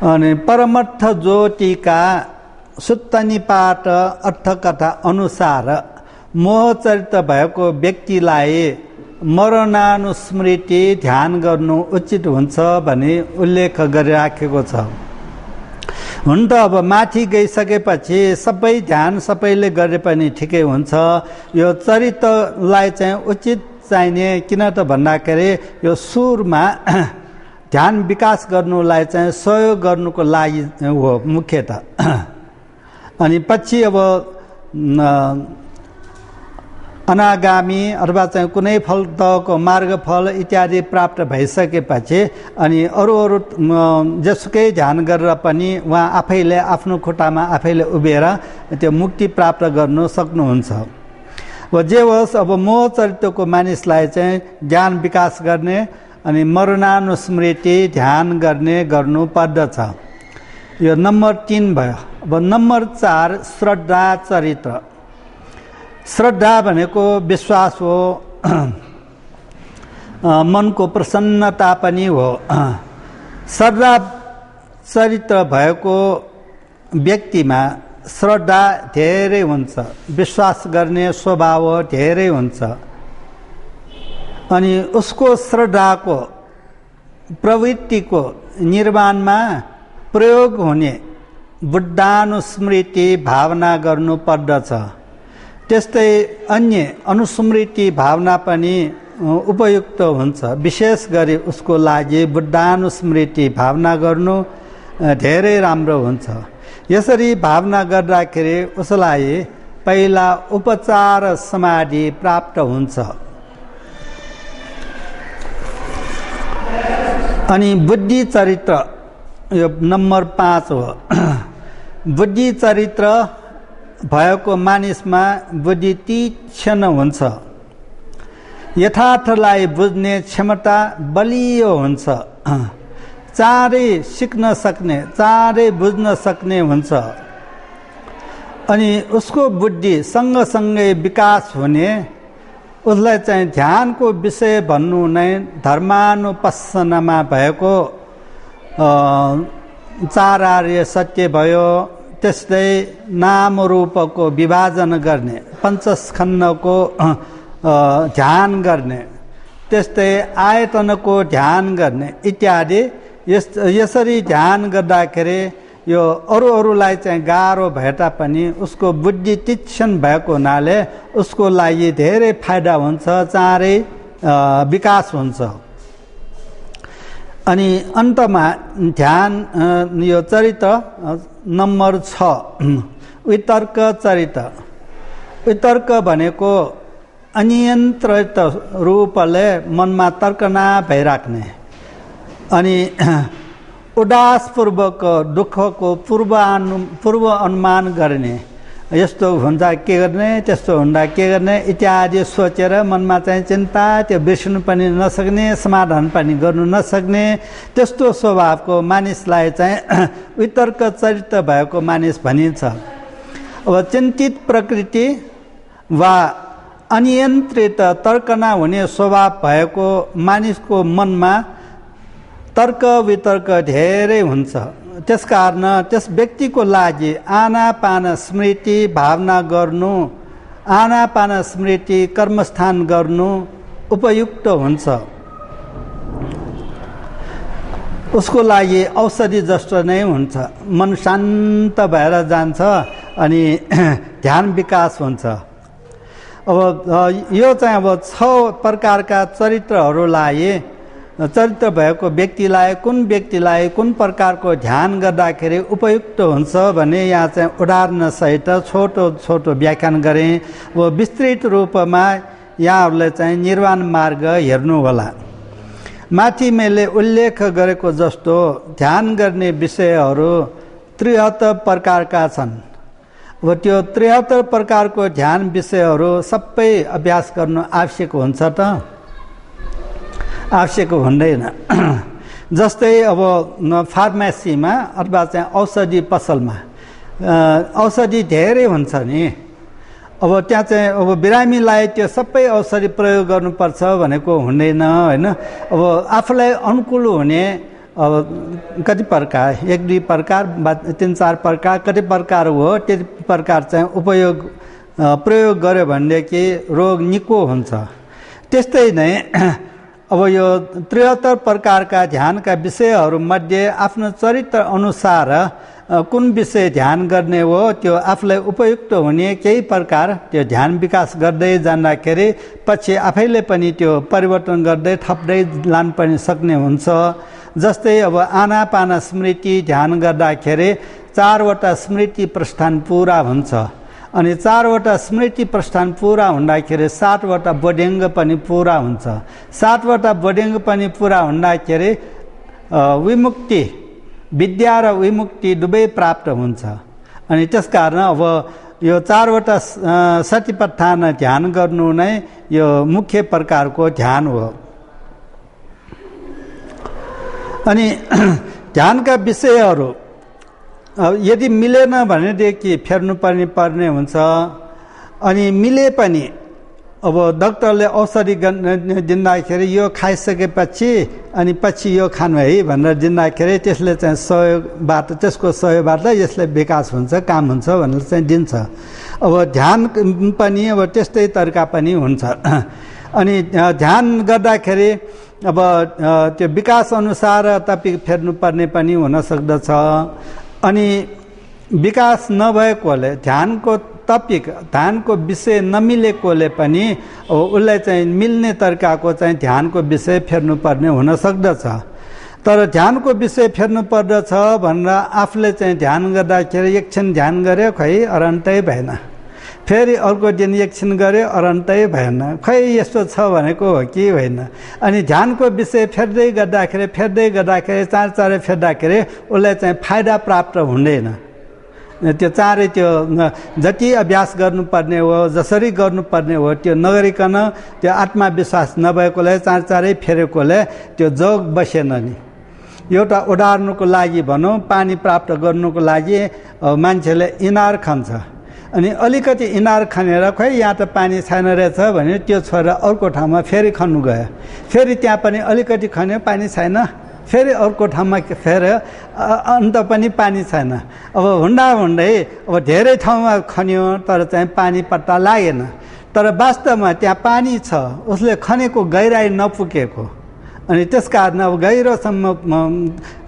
अनि परमर्थ ज्योतिका सुत्तनिपात अर्थकथा अनुसार मोहचरित भएको व्यक्तिलाई मरणानुस्मृति ध्यान गर्नु उचित हुन्छ भनी उल्लेख गरिराखेको छ। हुन त अब माथि गइसकेपछि सबै ध्यान सबैले गरे पनि ठिकै हुन्छ। यो चरित्रलाई चाहिँ उचित चाहिने किन त भन्दाखेरि यो सुरमा ध्यान विकास गर्नुलाई चाहिँ सहयोग गर्नुको लागि हो मुख्यत। अनि पछि अब अनागामी अथवा चाहिँ कुनै फल तहको मार्गफल इत्यादि प्राप्त भइसकेपछि अनि अरू जसुकै ध्यान गरेर पनि उहाँ आफैले आफ्नो खुट्टामा आफैले उभिएर त्यो मुक्ति प्राप्त गर्नु सक्नुहुन्छ। जे होस् अब मोह चरित्रको मानिसलाई चाहिँ ज्ञान विकास गर्ने अनि मरणानुस्मृति ध्यान गर्नु पर्दछ। यो नम्बर 3 भयो। अब नम्बर 4 श्रद्धा चरित्र। श्रद्धा भनेको विश्वास हो, मनको प्रसन्नता पनि हो। श्रद्धा चरित्र भएको व्यक्तिमा श्रद्धा धेरै हुन्छ, विश्वास गर्ने स्वभाव धेरै हुन्छ। अनि उसको श्रद्धाको प्रवृत्तिको निर्माणमा प्रयोग हुने बुद्धानुस्मृति भावना गर्नु पर्दछ। त्यस्तै अन्य अनुस्मृति भावना पनि उपयुक्त हुन्छ। विशेष गरी उसको लागि बुद्धानुस्मृति भावना गर्नु धेरै राम्रो हुन्छ। यसरी भावना गर्दाखेरि उसलाई पहिला उपचार समाधि प्राप्त हुन्छ। अनि बुद्धि चरित्र यो नम्बर 5 हो। बुद्धि चरित्र भएको मानिसमा बुद्धि तीक्ष्ण हुन्छ, यथार्थलाई बुझ्ने क्षमता बलियो हुन्छ, चाँडै सिक्न सक्ने, चाँडै बुझ्न सक्ने हुन्छ। अनि उसको बुद्धि सँगसँगै विकास हुने, उसलाई चाहिँ ध्यानको विषय भन्नु नै धर्मानुपස්සनमा भएको 4 आर्य सत्य भयो। त्यस्तै नाम रूपको विभाजन गर्ने, पञ्चस्कन्धको ध्यान गर्ने, त्यस्तै आयतनको ध्यान गर्ने इत्यादि। यसरी ध्यान गर्दाखेरि यो अरूलाई चाहिँ गाह्रो भए तापनि उसको बुद्धि तीक्ष्ण भएको हुनाले उसको लागि धेरै फाइदा हुन्छ, चाँडै विकास हुन्छ। अनि अन्तमा ध्यान यो चरित्र नम्बर 6 वितर्क चरित्र। वितर्क भनेको अनियन्त्रित रूपले मनमा तर्कना भइराख्ने अनि उदासपूर्वक दुःखको पूर्व अनुमान गर्ने, यस्तो हुँदा के गर्ने, त्यस्तो हुँदा के गर्ने इत्यादि सोचेर मनमा चाहिँ चिन्ता त्यो बिर्सनु पनि नसक्ने, समाधान पनि गर्नु नसक्ने त्यस्तो स्वभावको मानिसलाई चाहिँ वितर्क चरित्र भएको मानिस भनिन्छ। अब चिन्तित प्रकृति वा अनियन्त्रित तर्कना हुने स्वभाव भएको मानिसको मनमा तर्क वितर्क धेरै हुन्छ। त्यसकारण त्यस व्यक्तिको लागि आनापान स्मृति भावना गर्नु, आनापान स्मृति कर्मस्थान गर्नु उपयुक्त हुन्छ। उसको लागि औषधि जस्तो नै हुन्छ, मन शान्त भएर जान्छ अनि ध्यान विकास हुन्छ। अब यो चाहिँ अब 6 प्रकारका चरित्रहरूलाई चरित्र भएको व्यक्तिलाई कुन प्रकारको ध्यान गर्दाखेरि उपयुक्त हुन्छ भने यहाँ चाहिँ उदाहरणसहित छोटो व्याख्यान गरेँ। वो विस्तृत रूपमा यहाँहरूले चाहिँ निर्वाण मार्ग हेर्नु होला। माथि मैले उल्लेख गरेको जस्तो ध्यान गर्ने विषयहरू 73 प्रकारका छन्। अब त्यो 73 प्रकारको ध्यान विषयहरू सबै अभ्यास गर्नु आवश्यक हुन्छ त? आवश्यक हुँदैन। जस्तै अब फार्मेसीमा अथवा चाहिँ औषधि पसलमा औषधि धेरै हुन्छ नि। अब त्यहाँ चाहिँ अब बिरामीलाई त्यो सबै औषधि प्रयोग गर्नुपर्छ भनेको हुँदैन, होइन। अब आफूलाई अनुकूल हुने अब कति प्रकार, 1-2 प्रकार, 3-4 प्रकार, कति प्रकार हो त्यति प्रकार चाहिँ प्रयोग गर्यो भनेदेखि रोग निको हुन्छ। त्यस्तै नै अब यो 73 प्रकारका ध्यानका विषयहरूमध्ये आफ्नो चरित्र अनुसार कुन विषय ध्यान गर्ने हो त्यो आफूलाई उपयुक्त हुने केही प्रकार त्यो ध्यान विकास गर्दै जाँदाखेरि पछि आफैले पनि त्यो परिवर्तन गर्दै थप्दै लान पनि सक्ने हुन्छ। जस्तै अब आनापाना स्मृति ध्यान गर्दाखेरि 4वटा स्मृति प्रस्थान पुरा हुन्छ अनि 4वटा स्मृति प्रस्थान पुरा हुँदाखेरि 7वटा बोध्यङ्ग पनि पुरा हुन्छ। 7वटा बोध्यङ्ग पनि पुरा हुँदाखेरि विमुक्ति, विद्या र विमुक्ति दुवै प्राप्त हुन्छ। अनि त्यसकारण अब यो 4वटा सतिपट्ठान ध्यान गर्नु नै यो मुख्य प्रकारको ध्यान हो। अनि ध्यानका विषयहरू यदि मिलेन भनेदेखि फेर्नु पर्ने हुन्छ। अनि मिले पनि अब डाक्टरले औषधि दिँदाखेरि यो खाइसकेपछि अनि पछि यो खानु है भनेर दिँदाखेरि त्यसले चाहिँ सहयोगबाट, त्यसको सहयोगबाट यसले विकास हुन्छ, काम हुन्छ भनेर चाहिँ दिन्छ। अब ध्यान पनि अब त्यस्तै तरिका पनि हुन्छ। अनि ध्यान गर्दाखेरि अब त्यो विकास अनुसार टपिक फेर्नुपर्ने पनि हुन सक्दछ। अनि विकास नभएकोले ध्यानको टपिक, ध्यानको विषय नमिलेकोले पनि उसलाई चाहिँ मिल्ने तरिकाको चाहिँ ध्यानको विषय फेर्नुपर्ने हुन सक्दछ। तर ध्यानको विषय फेर्नु पर्दछ भनेर आफूले चाहिँ ध्यान गर्दाखेरि एकछिन ध्यान गऱ्यो खै अरन्तै भएन, फेरि अर्को दिन एकछिन गऱ्यो अरन्तै भएन, खै यस्तो छ भनेको हो कि होइन। अनि ध्यानको विषय फेर्दै गर्दाखेरि चाँडै फेर्दाखेरि उसलाई चाहिँ फाइदा प्राप्त हुँदैन। त्यो चाँडै त्यो जति अभ्यास गर्नुपर्ने हो, जसरी गर्नुपर्ने हो त्यो नगरिकन त्यो आत्मविश्वास नभएकोले चाँडै फेरेकोले त्यो जोग बसेन नि। एउटा उदाहरणको लागि भनौँ, पानी प्राप्त गर्नुको लागि मान्छेले इनार खान्छ अनि अलिकति इनार खनेर खै यहाँ त पानी छैन रहेछ भने त्यो छोडेर अर्को ठाउँमा फेरि खन्नु गयो, फेरि त्यहाँ पनि अलिकति खन्यो पानी छैन, फेरि अर्को ठाउँमा फेर्यो अन्त पनि पानी छैन। अब हुँदै अब धेरै ठाउँमा खन्यो तर चाहिँ पानी पत्ता लागेन। तर वास्तवमा त्यहाँ पानी छ, उसले खनेको गहिराई नपुगेको। अनि त्यसकारण अब गहिरोसम्म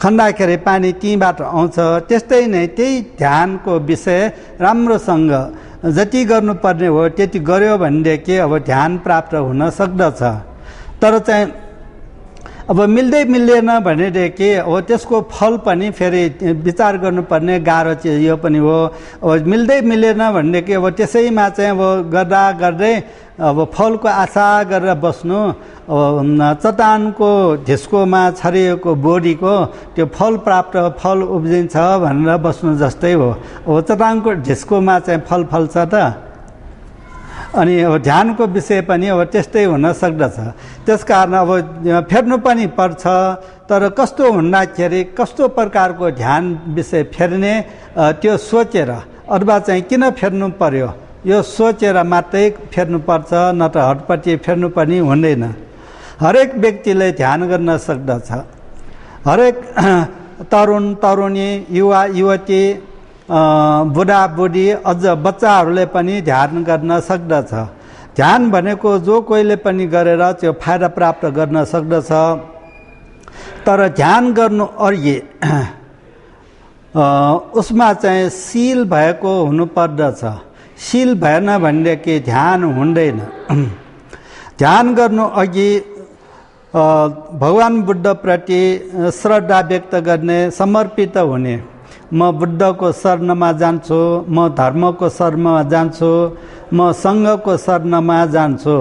खन्दाखेरि पानी त्यहीँबाट आउँछ। त्यस्तै नै त्यही ध्यानको विषय राम्रोसँग जति गर्नुपर्ने हो त्यति गर्यो भनेदेखि अब ध्यान प्राप्त हुन सक्दछ। तर चाहिँ अब मिल्दैन भनेदेखि अब त्यसको फल पनि फेरि विचार गर्नुपर्ने गाह्रो चिज यो पनि हो। अब मिलेन भनेदेखि अब त्यसैमा चाहिँ अब गर्दै अब फलको आशा गरेर बस्नु, अब चट्टानको ढिस्कोमा छरिएको बोडीको त्यो फल उब्जिन्छ भनेर बस्नु जस्तै हो। अब चट्टानको ढिस्कोमा चाहिँ फल फल्छ त। अनि अब ध्यानको विषय पनि अब त्यस्तै हुन सक्दछ। त्यसकारण अब फेर्नु पनि पर्छ, तर कस्तो हुँदाखेरि कस्तो प्रकारको ध्यान विषय फेर्ने त्यो सोचेर, अथवा चाहिँ किन फेर्नु पर्यो यो सोचेर मात्रै फेर्नुपर्छ, न त हटपट्टि फेर्नु पनि हुँदैन। हरेक व्यक्तिले ध्यान गर्न सक्दछ। हरेक तरुणी, युवा युवती, बुढाबुढी, अझ बच्चाहरूले पनि ध्यान गर्न सक्दछ। ध्यान भनेको जो कोहीले पनि गरेर त्यो फाइदा प्राप्त गर्न सक्दछ। तर ध्यान गर्नु अघि उसमा चाहिँ शील भएको हुनुपर्दछ। शील भएन भनेदेखि ध्यान हुँदैन। ध्यान गर्नु अघि भगवान बुद्धप्रति श्रद्धा व्यक्त गर्ने, समर्पित हुने, म बुद्धको शरणमा जान्छु, म धर्मको शरणमा जान्छु, म सङ्घको शरणमा जान्छु।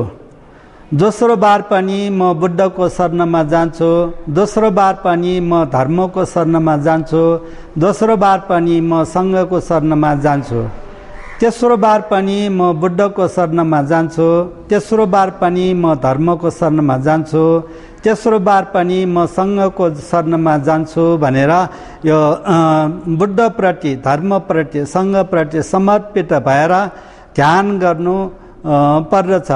दोस्रो बार पनि म बुद्धको शरणमा जान्छु, दोस्रो बार पनि म धर्मको शरणमा जान्छु, दोस्रो बार पनि म सङ्घको शरणमा जान्छु, तेस्रो बार पनि म बुद्धको शरणमा जान्छु, तेस्रो बार पनि म धर्मको शरणमा जान्छु, तेस्रो बार पनि म सङ्घको शरणमा जान्छु भनेर यो बुद्धप्रति, धर्मप्रति, सङ्घप्रति समर्पित भएर ध्यान गर्नु पर्दछ।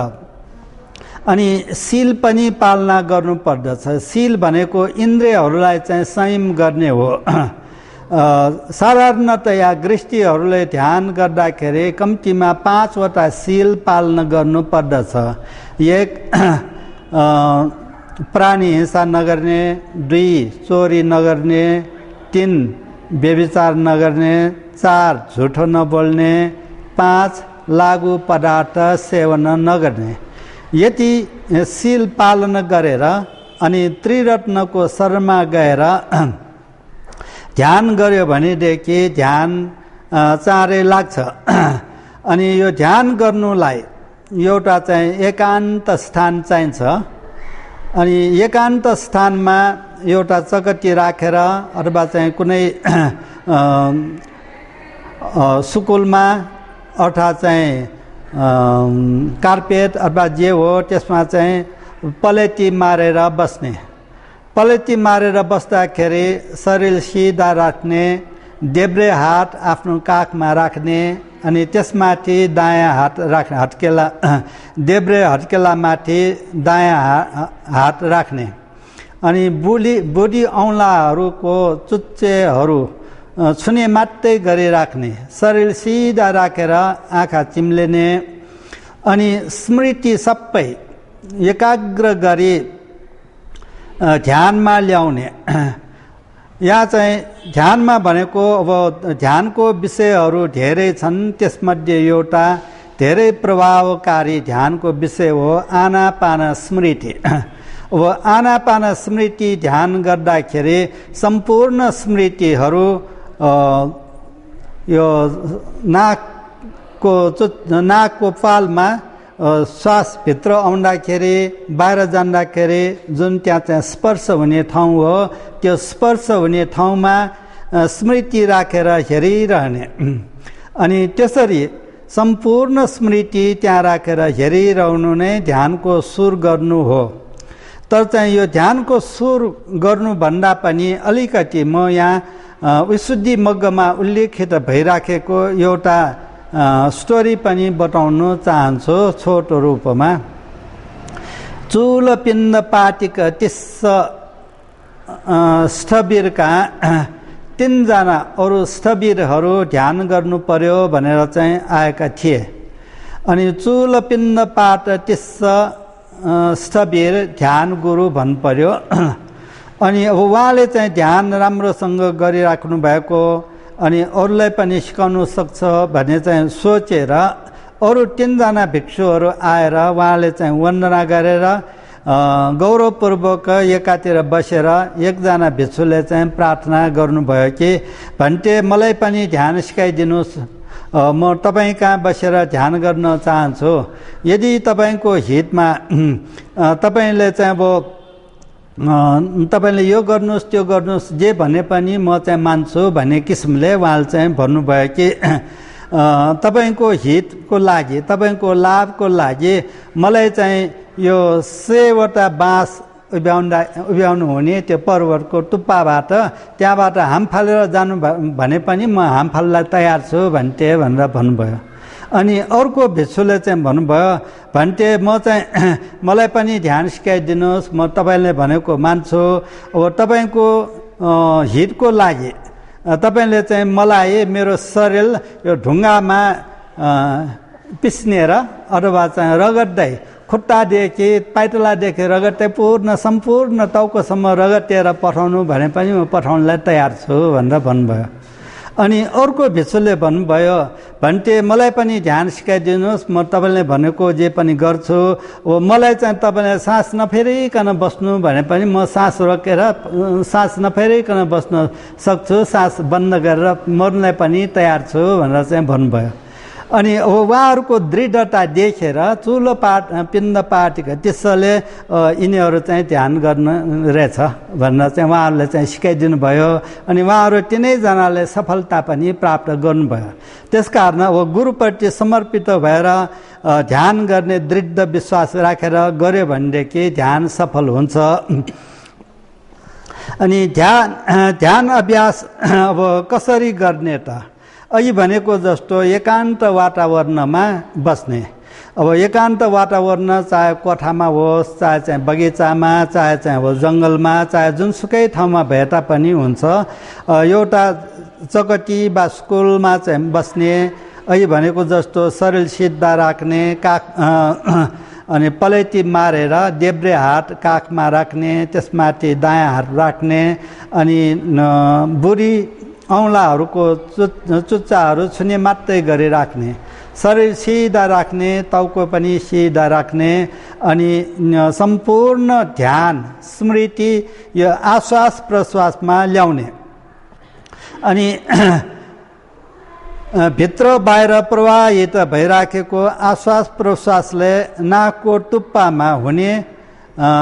अनि शील पनि पालना गर्नुपर्दछ। शील भनेको इन्द्रियहरूलाई चाहिँ संयम गर्ने हो। साधारणतया गृहस्थीहरूले ध्यान गर्दाखेरि कम्तीमा 5 वटा शील पालना गर्नुपर्दछ। 1 प्राणी हिंसा नगर्ने, 2 चोरी नगर्ने, 3 व्यभिचार नगर्ने, 4 झुठो नबोल्ने, 5 लागु पदार्थ सेवन नगर्ने। यति शील पालन गरेर अनि त्रिरत्नको शरणमा गएर ध्यान गर्यो भनेदेखि ध्यान चाँडै लाग्छ। अनि यो ध्यान गर्नुलाई एउटा चाहिँ एकान्त स्थान चाहिन्छ। अनि एकान्त स्थानमा एउटा चकटी राखेर अथवा चाहिँ कुनै सुकुलमा अर्थात् चाहिँ कार्पेट अथवा जे हो त्यसमा चाहिँ पलेटी मारेर बस्ने। पलेटी मारेर बस्दाखेरि शरीर सिधा राख्ने, देब्रे हात आफ्नो काखमा राख्ने अनि त्यसमाथि दायाँ हात राख्ने, हत्केला देब्रे हत्केलामाथि दायाँ हात राख्ने। अनि बुढी औँलाहरूको चुच्चेहरू छुने मात्रै गरिराख्ने। शरीर सिधा राखेर आँखा चिम्लिने अनि स्मृति सबै एकाग्र गरी ध्यानमा ल्याउने। यहाँ चाहिँ ध्यानमा भनेको अब ध्यानको विषयहरू धेरै छन्। त्यसमध्ये एउटा धेरै प्रभावकारी ध्यानको विषय हो आनापान स्मृति। अब आनापान स्मृति ध्यान गर्दाखेरि सम्पूर्ण स्मृतिहरू यो नाकको पालमा श्वास भित्र आउँदाखेरि बाहिर जाँदाखेरि जुन त्यहाँ चाहिँ स्पर्श हुने ठाउँ हो, त्यो स्पर्श हुने ठाउँमा स्मृति राखेर हेरिरहने। अनि त्यसरी सम्पूर्ण स्मृति त्यहाँ राखेर हेरिरहनु नै ध्यानको सुर गर्नु हो। तर चाहिँ यो ध्यानको सुर गर्नुभन्दा पनि अलिकति म यहाँ विशुद्धि मग्गमा उल्लेखित भइराखेको एउटा स्टोरी पनि बताउन चाहन्छु छोटो रूपमा। चूल पिण्ड पाटिक तिस्स स्थवीरका 3 जना अरू स्थवीरहरू ध्यान गर्नु पर्यो भनेर चाहिँ आएका थिए। अनि चूल पिण्ड पाट तिस्स स्थवीर ध्यान गुरु भन्नु पर्यो। अनि अब उहाँले चाहिँ ध्यान राम्रोसँग गरिराख्नु भएको अनि अरूलाई पनि सिकाउनु सक्छ भन्ने चाहिँ सोचेर अरू 3 जना भिक्षुहरू आएर उहाँले चाहिँ वन्दना गरेर गौरवपूर्वक एकातिर बसेर एकजना भिक्षुले चाहिँ प्रार्थना गर्नुभयो कि भन्टे मलाई पनि ध्यान सिकाइदिनुहोस्, म तपाईँ कहाँ बसेर ध्यान गर्न चाहन्छु। यदि तपाईँको हितमा तपाईँले चाहिँ अब तपाईँले यो गर्नुहोस् त्यो गर्नुहोस् जे भने पनि म चाहिँ मान्छु भन्ने किसिमले उहाँले चाहिँ भन्नुभयो कि तपाईँको हितको लागि, तपाईँको लाभको लागि मलाई चाहिँ यो 100 वटा बाँस उभ्याउनु हुने त्यो पर्वतको टुप्पाबाट त्यहाँबाट हाम फालेर जानु भने पनि म हाम फाल्न तयार छु भन्टे भनेर भन्नुभयो। अनि अर्को भिक्षुले चाहिँ भन्नुभयो भन्टे म चाहिँ मलाई पनि ध्यान सिकाइदिनुहोस्, म तपाईँले भनेको मान्छु। अब तपाईँको हितको लागि तपाईँले चाहिँ मलाई मेरो शरीर यो ढुङ्गामा पिस्नेर अथवा चाहिँ रगड्दै खुट्टादेखि पाइतलादेखि रगड्दै सम्पूर्ण टाउकोसम्म रगटेर पठाउनु भने पनि म पठाउनलाई तयार छु भनेर भन्नुभयो। अनि अर्को भिक्षुले भन्नुभयो भन्टे मलाई पनि ध्यान सिकाइदिनुहोस्, म तपाईँले भनेको जे पनि गर्छु। अब मलाई चाहिँ तपाईँले सास नफेरिकन बस्नु भने पनि म सास रोकेर सास नफेरिकन बस्न सक्छु, सास बन्द गरेर मर्नलाई पनि तयार छु भनेर चाहिँ भन्नुभयो। अनि अब उहाँहरूको दृढता देखेर चुलो पिण्ड पाटेको त्यसले यिनीहरू चाहिँ ध्यान गर्न रहेछ भनेर चाहिँ उहाँहरूले चाहिँ सिकाइदिनु भयो। अनि उहाँहरू 3 जनाले सफलता पनि प्राप्त गर्नुभयो। त्यसकारण अब गुरुप्रति समर्पित भएर ध्यान गर्ने दृढ विश्वास राखेर गऱ्यो भनेदेखि ध्यान सफल हुन्छ। अनि ध्यान अभ्यास अब कसरी गर्ने त? अघि भनेको जस्तो एकान्त वातावरणमा बस्ने। अब एकान्त वातावरण चाहे कोठामा होस्, चाहे चाहिँ बगैँचामा, चाहे चाहिँ अब जङ्गलमा, चाहे जुनसुकै ठाउँमा भए तापनि हुन्छ। एउटा चकटी वा स्कुलमा चाहिँ बस्ने, अहिले भनेको जस्तो शरीर सिधा राख्ने, काख अनि पलैती मारेर देब्रे हात काखमा राख्ने, त्यसमाथि दायाँ हात राख्ने, अनि बुढी औँलाहरूको चुच्चाहरू छुने मात्रै गरी राख्ने, शरीर सिधा राख्ने, टाउको पनि सिधा राख्ने, अनि सम्पूर्ण ध्यान स्मृति यो आश्वास प्रश्वासमा ल्याउने। अनि भित्र बाहिर प्रवाहित भइराखेको आश्वास प्रश्वासले नाकको टुप्पामा हुने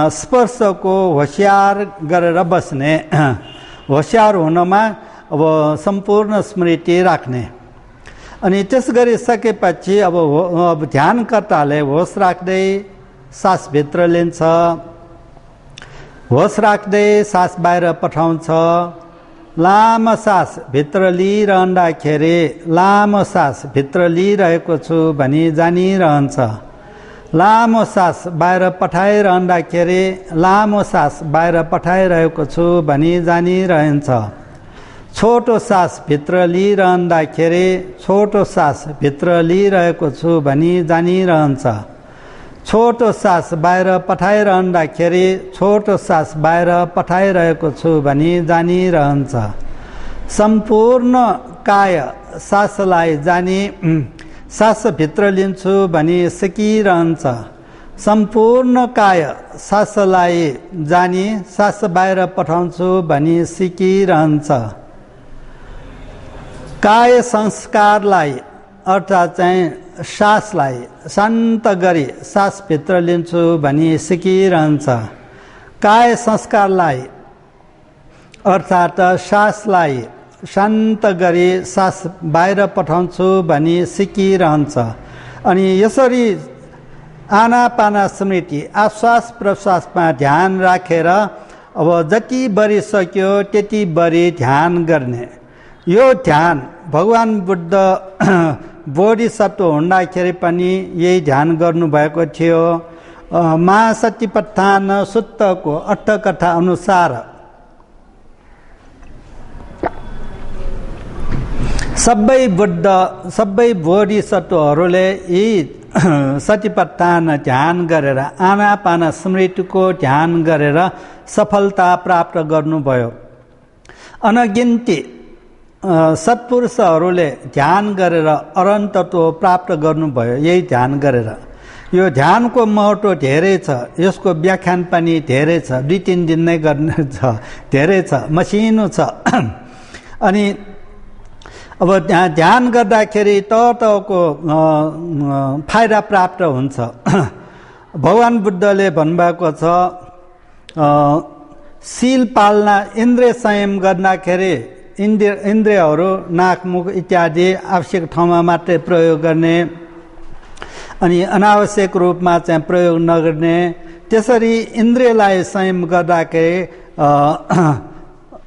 स्पर्शको होसियार गरेर बस्ने, होसियार हुनमा अब सम्पूर्ण स्मृति राख्ने। अनि त्यस गरिसकेपछि अब ध्यानकर्ताले होस राख्दै सास भित्र लिन्छ, होस राख्दै सास बाहिर पठाउँछ। लामो सास भित्र लिइरहँदाखेरि लामो सास भित्र लिइरहेको छु भनी जानिरहन्छ। लामो सास बाहिर पठाइरहँदाखेरि लामो सास बाहिर पठाइरहेको छु भनी जानिरहन्छ। छोटो सास भित्र लिइरहँदाखेरि छोटो सास भित्र लिइरहेको छु भनी जानिरहन्छ। छोटो सास बाहिर पठाइरहँदाखेरि छोटो सास बाहिर पठाइरहेको छु भनी जानिरहन्छ। सम्पूर्ण काय सासलाई जानी सास भित्र लिन्छु भनी सिकिरहन्छ। सम्पूर्ण काय सासलाई जानी सास बाहिर पठाउँछु भनी सिकिरहन्छ। काय संस्कारलाई अर्थात् चाहिँ सासलाई शान्त गरी सास भित्र लिन्छु भनी सिकिरहन्छ। काय संस्कारलाई अर्थात् सासलाई शान्त गरी सास बाहिर पठाउँछु भनी सिकिरहन्छ। अनि यसरी आनापाना स्मृति आश्वास प्रश्वासमा ध्यान राखेर अब जति बढिसक्यो त्यति बढी ध्यान गर्ने। यो ध्यान भगवान बुद्ध बोधिसत्व हुँदाखेरि पनि यही ध्यान गर्नुभएको थियो। महासतिपट्ठान सुत्तको अट्टकथा अनुसार सबै बुद्ध सबै बोधिसत्वहरूले यी सतिपट्ठान ध्यान गरेर आनापाना स्मृतिको ध्यान गरेर सफलता प्राप्त गर्नुभयो। अनगिन्ती सत्पुरुषहरूले ध्यान गरेर अरन्तत्व प्राप्त गर्नुभयो यही ध्यान गरेर। यो ध्यानको महत्त्व धेरै छ, यसको व्याख्यान पनि धेरै छ, 2-3 दिन नै गर्ने छ, धेरै छ, मसिनो छ। अनि अब ध्यान गर्दाखेरि तहको फाइदा प्राप्त हुन्छ। भगवान बुद्धले भन्नुभएको छ शील पालना इन्द्रिय संयम गर्दाखेरि इन्द्रियहरू नाक मुख इत्यादि आवश्यक ठाउँमा मात्रै प्रयोग गर्ने अनि अनावश्यक रूपमा चाहिँ प्रयोग नगर्ने। त्यसरी इन्द्रियलाई संयम गर्दाखेरि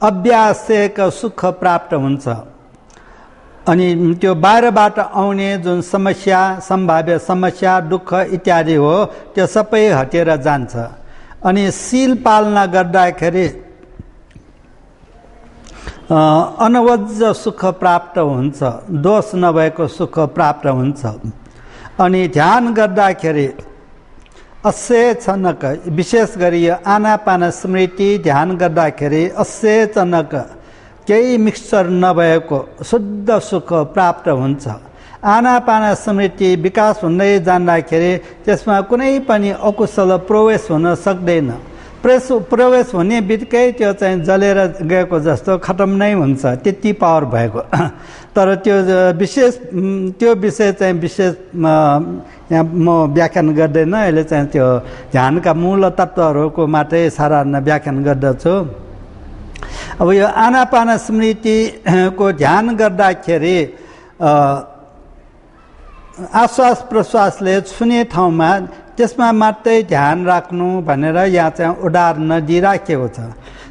अव्यावश्यक सुख प्राप्त हुन्छ। अनि त्यो बाहिरबाट आउने जुन समस्या सम्भाव्य समस्या दुःख इत्यादि हो त्यो सबै हटेर जान्छ। अनि शील पालना गर्दाखेरि अनवज सुख प्राप्त हुन्छ, दोष नभएको सुख प्राप्त हुन्छ। अनि ध्यान गर्दाखेरि अचेतनक विशेष गरी आनापाना स्मृति ध्यान गर्दाखेरि अचेतनक केही मिक्सचर नभएको शुद्ध सुख प्राप्त हुन्छ। आनापाना स्मृति विकास हुँदै जाँदाखेरि त्यसमा कुनै पनि अकुशल प्रवेश हुन सक्दैन। प्रवेश हुने बित्तिकै त्यो चाहिँ जलेर गएको जस्तो खतम नै हुन्छ, त्यति पावर भएको। तर त्यो विषय चाहिँ विशेष यहाँ म व्याख्यान गर्दैन, अहिले चाहिँ त्यो ध्यानका मूल तत्त्वहरूको मात्रै सारांश व्याख्यान गर्दछु। अब यो आनापाना स्मृतिको ध्यान गर्दाखेरि आश्वास प्रश्वासले छुने ठाउँमा त्यसमा मात्रै ध्यान राख्नु भनेर यहाँ चाहिँ उदाहरण दिइराखेको छ।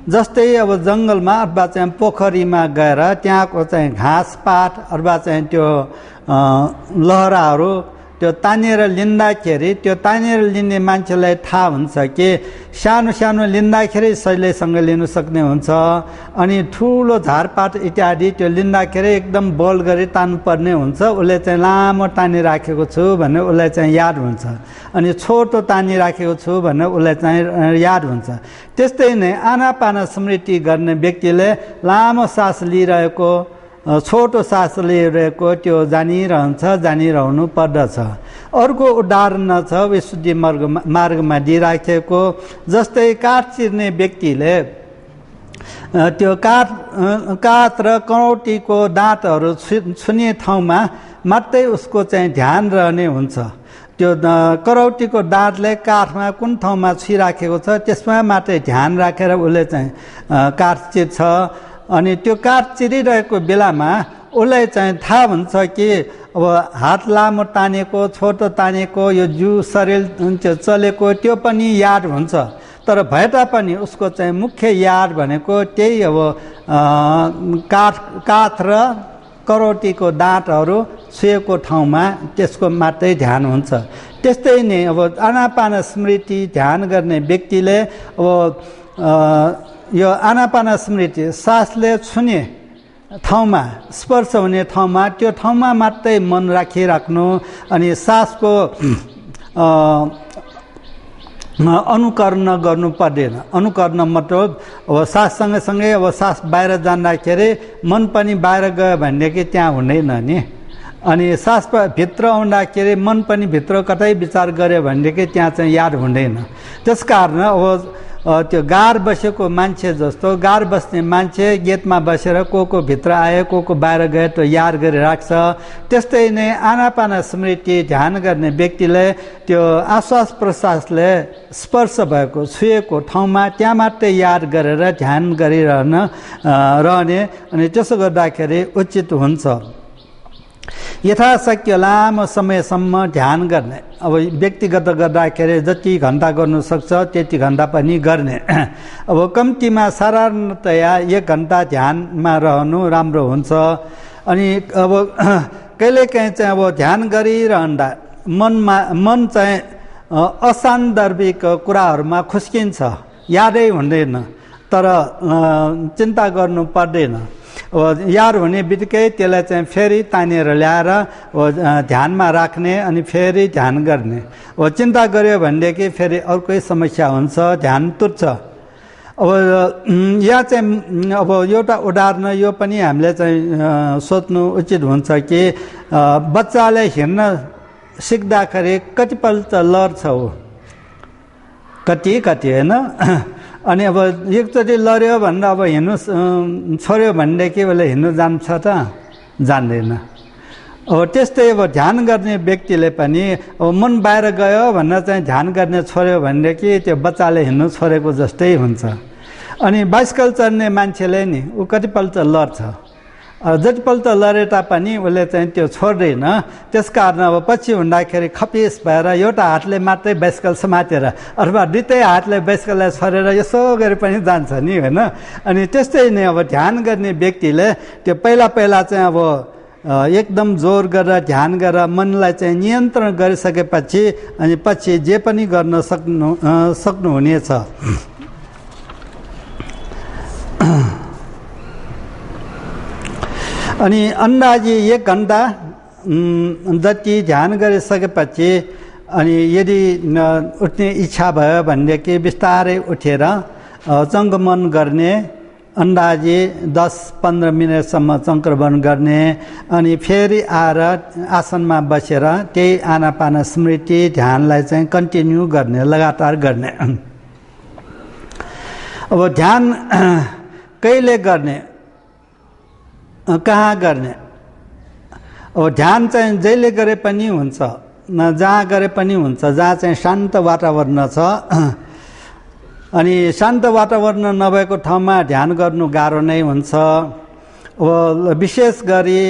जस्तै अब जङ्गलमा अथवा चाहिँ पोखरीमा गएर त्यहाँको चाहिँ घाँसपात अथवा चाहिँ त्यो लहराहरू त्यो तानेर लिँदाखेरि त्यो तानेर लिने मान्छेलाई थाहा हुन्छ कि सानो सानो लिँदाखेरि सजिलैसँग लिन सक्ने हुन्छ अनि ठुलो झारपात इत्यादि त्यो लिँदाखेरि एकदम बल गरी तान्नुपर्ने हुन्छ उसले चाहिँ लामो तानिराखेको छु भन्ने उसलाई चाहिँ याद हुन्छ अनि छोटो तानिराखेको छु भन्ने उसलाई चाहिँ याद हुन्छ त्यस्तै नै आनापाना स्मृति गर्ने व्यक्तिले लामो सास लिइरहेको छोटो सास लिइरहेको त्यो जानिरहनु पर्दछ अर्को उदाहरण छ विशुद्धि मार्गमा दिइराखेको जस्तै काठ चिर्ने व्यक्तिले त्यो काठ र करौटीको दाँतहरू छुने ठाउँमा मात्रै उसको चाहिँ ध्यान रहने हुन्छ त्यो करौटीको दाँतले काठमा कुन ठाउँमा छुइराखेको छ त्यसमा मात्रै ध्यान राखेर उसले चाहिँ काठ चिर्छ अनि त्यो काठ चिरिरहेको बेलामा उसलाई चाहिँ थाहा हुन्छ कि अब हात लामो तानेको छोटो तानेको यो जिउ शरीर चलेको त्यो पनि याद हुन्छ तर भए तापनि उसको चाहिँ मुख्य याद भनेको त्यही अब काठ र करौटीको दाँतहरू छुएको ठाउँमा त्यसको मात्रै ध्यान हुन्छ त्यस्तै नै अब आनापाना स्मृति ध्यान गर्ने व्यक्तिले अब यो आनापाना स्मृति सासले छुने ठाउँमा स्पर्श हुने ठाउँमा त्यो ठाउँमा मात्रै मन राखिराख्नु अनि सासको अनुकरण गर्नु पर्दैन अनुकरण मतलब अब सास सँगसँगै अब सास बाहिर जाँदाखेरि मन पनि बाहिर गयो भनेदेखि त्यहाँ हुँदैन नि अनि सास भित्र आउँदाखेरि मन पनि भित्र कतै विचार गर्यो भनेदेखि त्यहाँ चाहिँ याद हुँदैन त्यसकारण अब त्यो गार बसेको मान्छे जस्तो गार बस्ने मान्छे गेटमा बसेर को भित्र आयो को बाहिर गयो त्यो याद गरिराख्छ त्यस्तै नै आनापाना स्मृति ध्यान गर्ने व्यक्तिले त्यो आश्वास प्रश्वासले स्पर्श भएको छुएको ठाउँमा त्यहाँ मात्रै याद गरेर ध्यान रहने अनि त्यसो गर्दाखेरि उचित हुन्छ यथाशक्य लामो समयसम्म ध्यान गर्ने अब व्यक्तिगत गर्दाखेरि जति घन्टा गर्नु सक्छ त्यति घन्टा पनि गर्ने अब कम्तीमा साधारणतया 1 घन्टा ध्यानमा रहनु राम्रो हुन्छ अनि अब कहिलेकाहीँ चाहिँ अब ध्यान गरिरहँदा मन चाहिँ असान्दर्भिक कुराहरूमा खुस्किन्छ यादै हुँदैन तर चिन्ता गर्नु पर्दैन याद हुने बित्तिकै त्यसलाई चाहिँ फेरि तानेर ल्याएर ध्यानमा राख्ने अनि फेरि ध्यान गर्ने चिन्ता गर्यो भनेदेखि फेरि अर्कै समस्या हुन्छ ध्यान तुच्छ अब यहाँ चाहिँ अब एउटा उदाहरण यो पनि हामीले चाहिँ सोच्नु उचित हुन्छ कि बच्चाले हिँड्न सिक्दाखेरि कतिपल्ट लड्छ हो कति होइन अनि अब एकचोटि लड्यो भनेर अब हिँड्नु छोड्यो भनेदेखि उसले हिँड्नु जान्छ त जान्दैन अब त्यस्तै अब ध्यान गर्ने व्यक्तिले पनि अब मन बाहिर गयो भनेर चाहिँ ध्यान गर्ने छोड्यो भनेदेखि त्यो बच्चाले हिँड्नु छोडेको जस्तै हुन्छ अनि बाइस्कल चढ्ने मान्छेले नि ऊ कतिपल्ट लड्छ जतिपल्ट लडे तापनि उसले चाहिँ त्यो छोड्दैन त्यसकारण अब पछि हुँदाखेरि खपिस भएर एउटा हातले मात्रै बाइस्कल समातेर अथवा दुईटै हातले बाइस्कललाई छोडेर यसो गरे पनि जान्छ नि होइन अनि त्यस्तै नै अब ध्यान गर्ने व्यक्तिले त्यो पहिला चाहिँ अब एकदम जोर गरेर ध्यान गरेर मनलाई चाहिँ नियन्त्रण गरिसकेपछि अनि पछि जे पनि गर्न सक्नुहुनेछ अनि अन्दाजी 1 घन्टा जति ध्यान गरिसकेपछि अनि यदि उठ्ने इच्छा भयो भनेदेखि बिस्तारै उठेर चङ्क्रमण गर्ने अन्दाजी 10-15 मिनटसम्म चङ्क्रमण गर्ने अनि फेरि आएर आसनमा बसेर त्यही आनापाना स्मृति ध्यानलाई चाहिँ कन्टिन्यू गर्ने लगातार गर्ने अब ध्यान कहिले गर्ने कहाँ गर्ने अब ध्यान चाहिँ जहिले गरे पनि हुन्छ जहाँ गरे पनि हुन्छ जहाँ चाहिँ शान्त वातावरण छ अनि शान्त वातावरण नभएको ठाउँमा ध्यान गर्नु गाह्रो नै हुन्छ अब विशेष गरी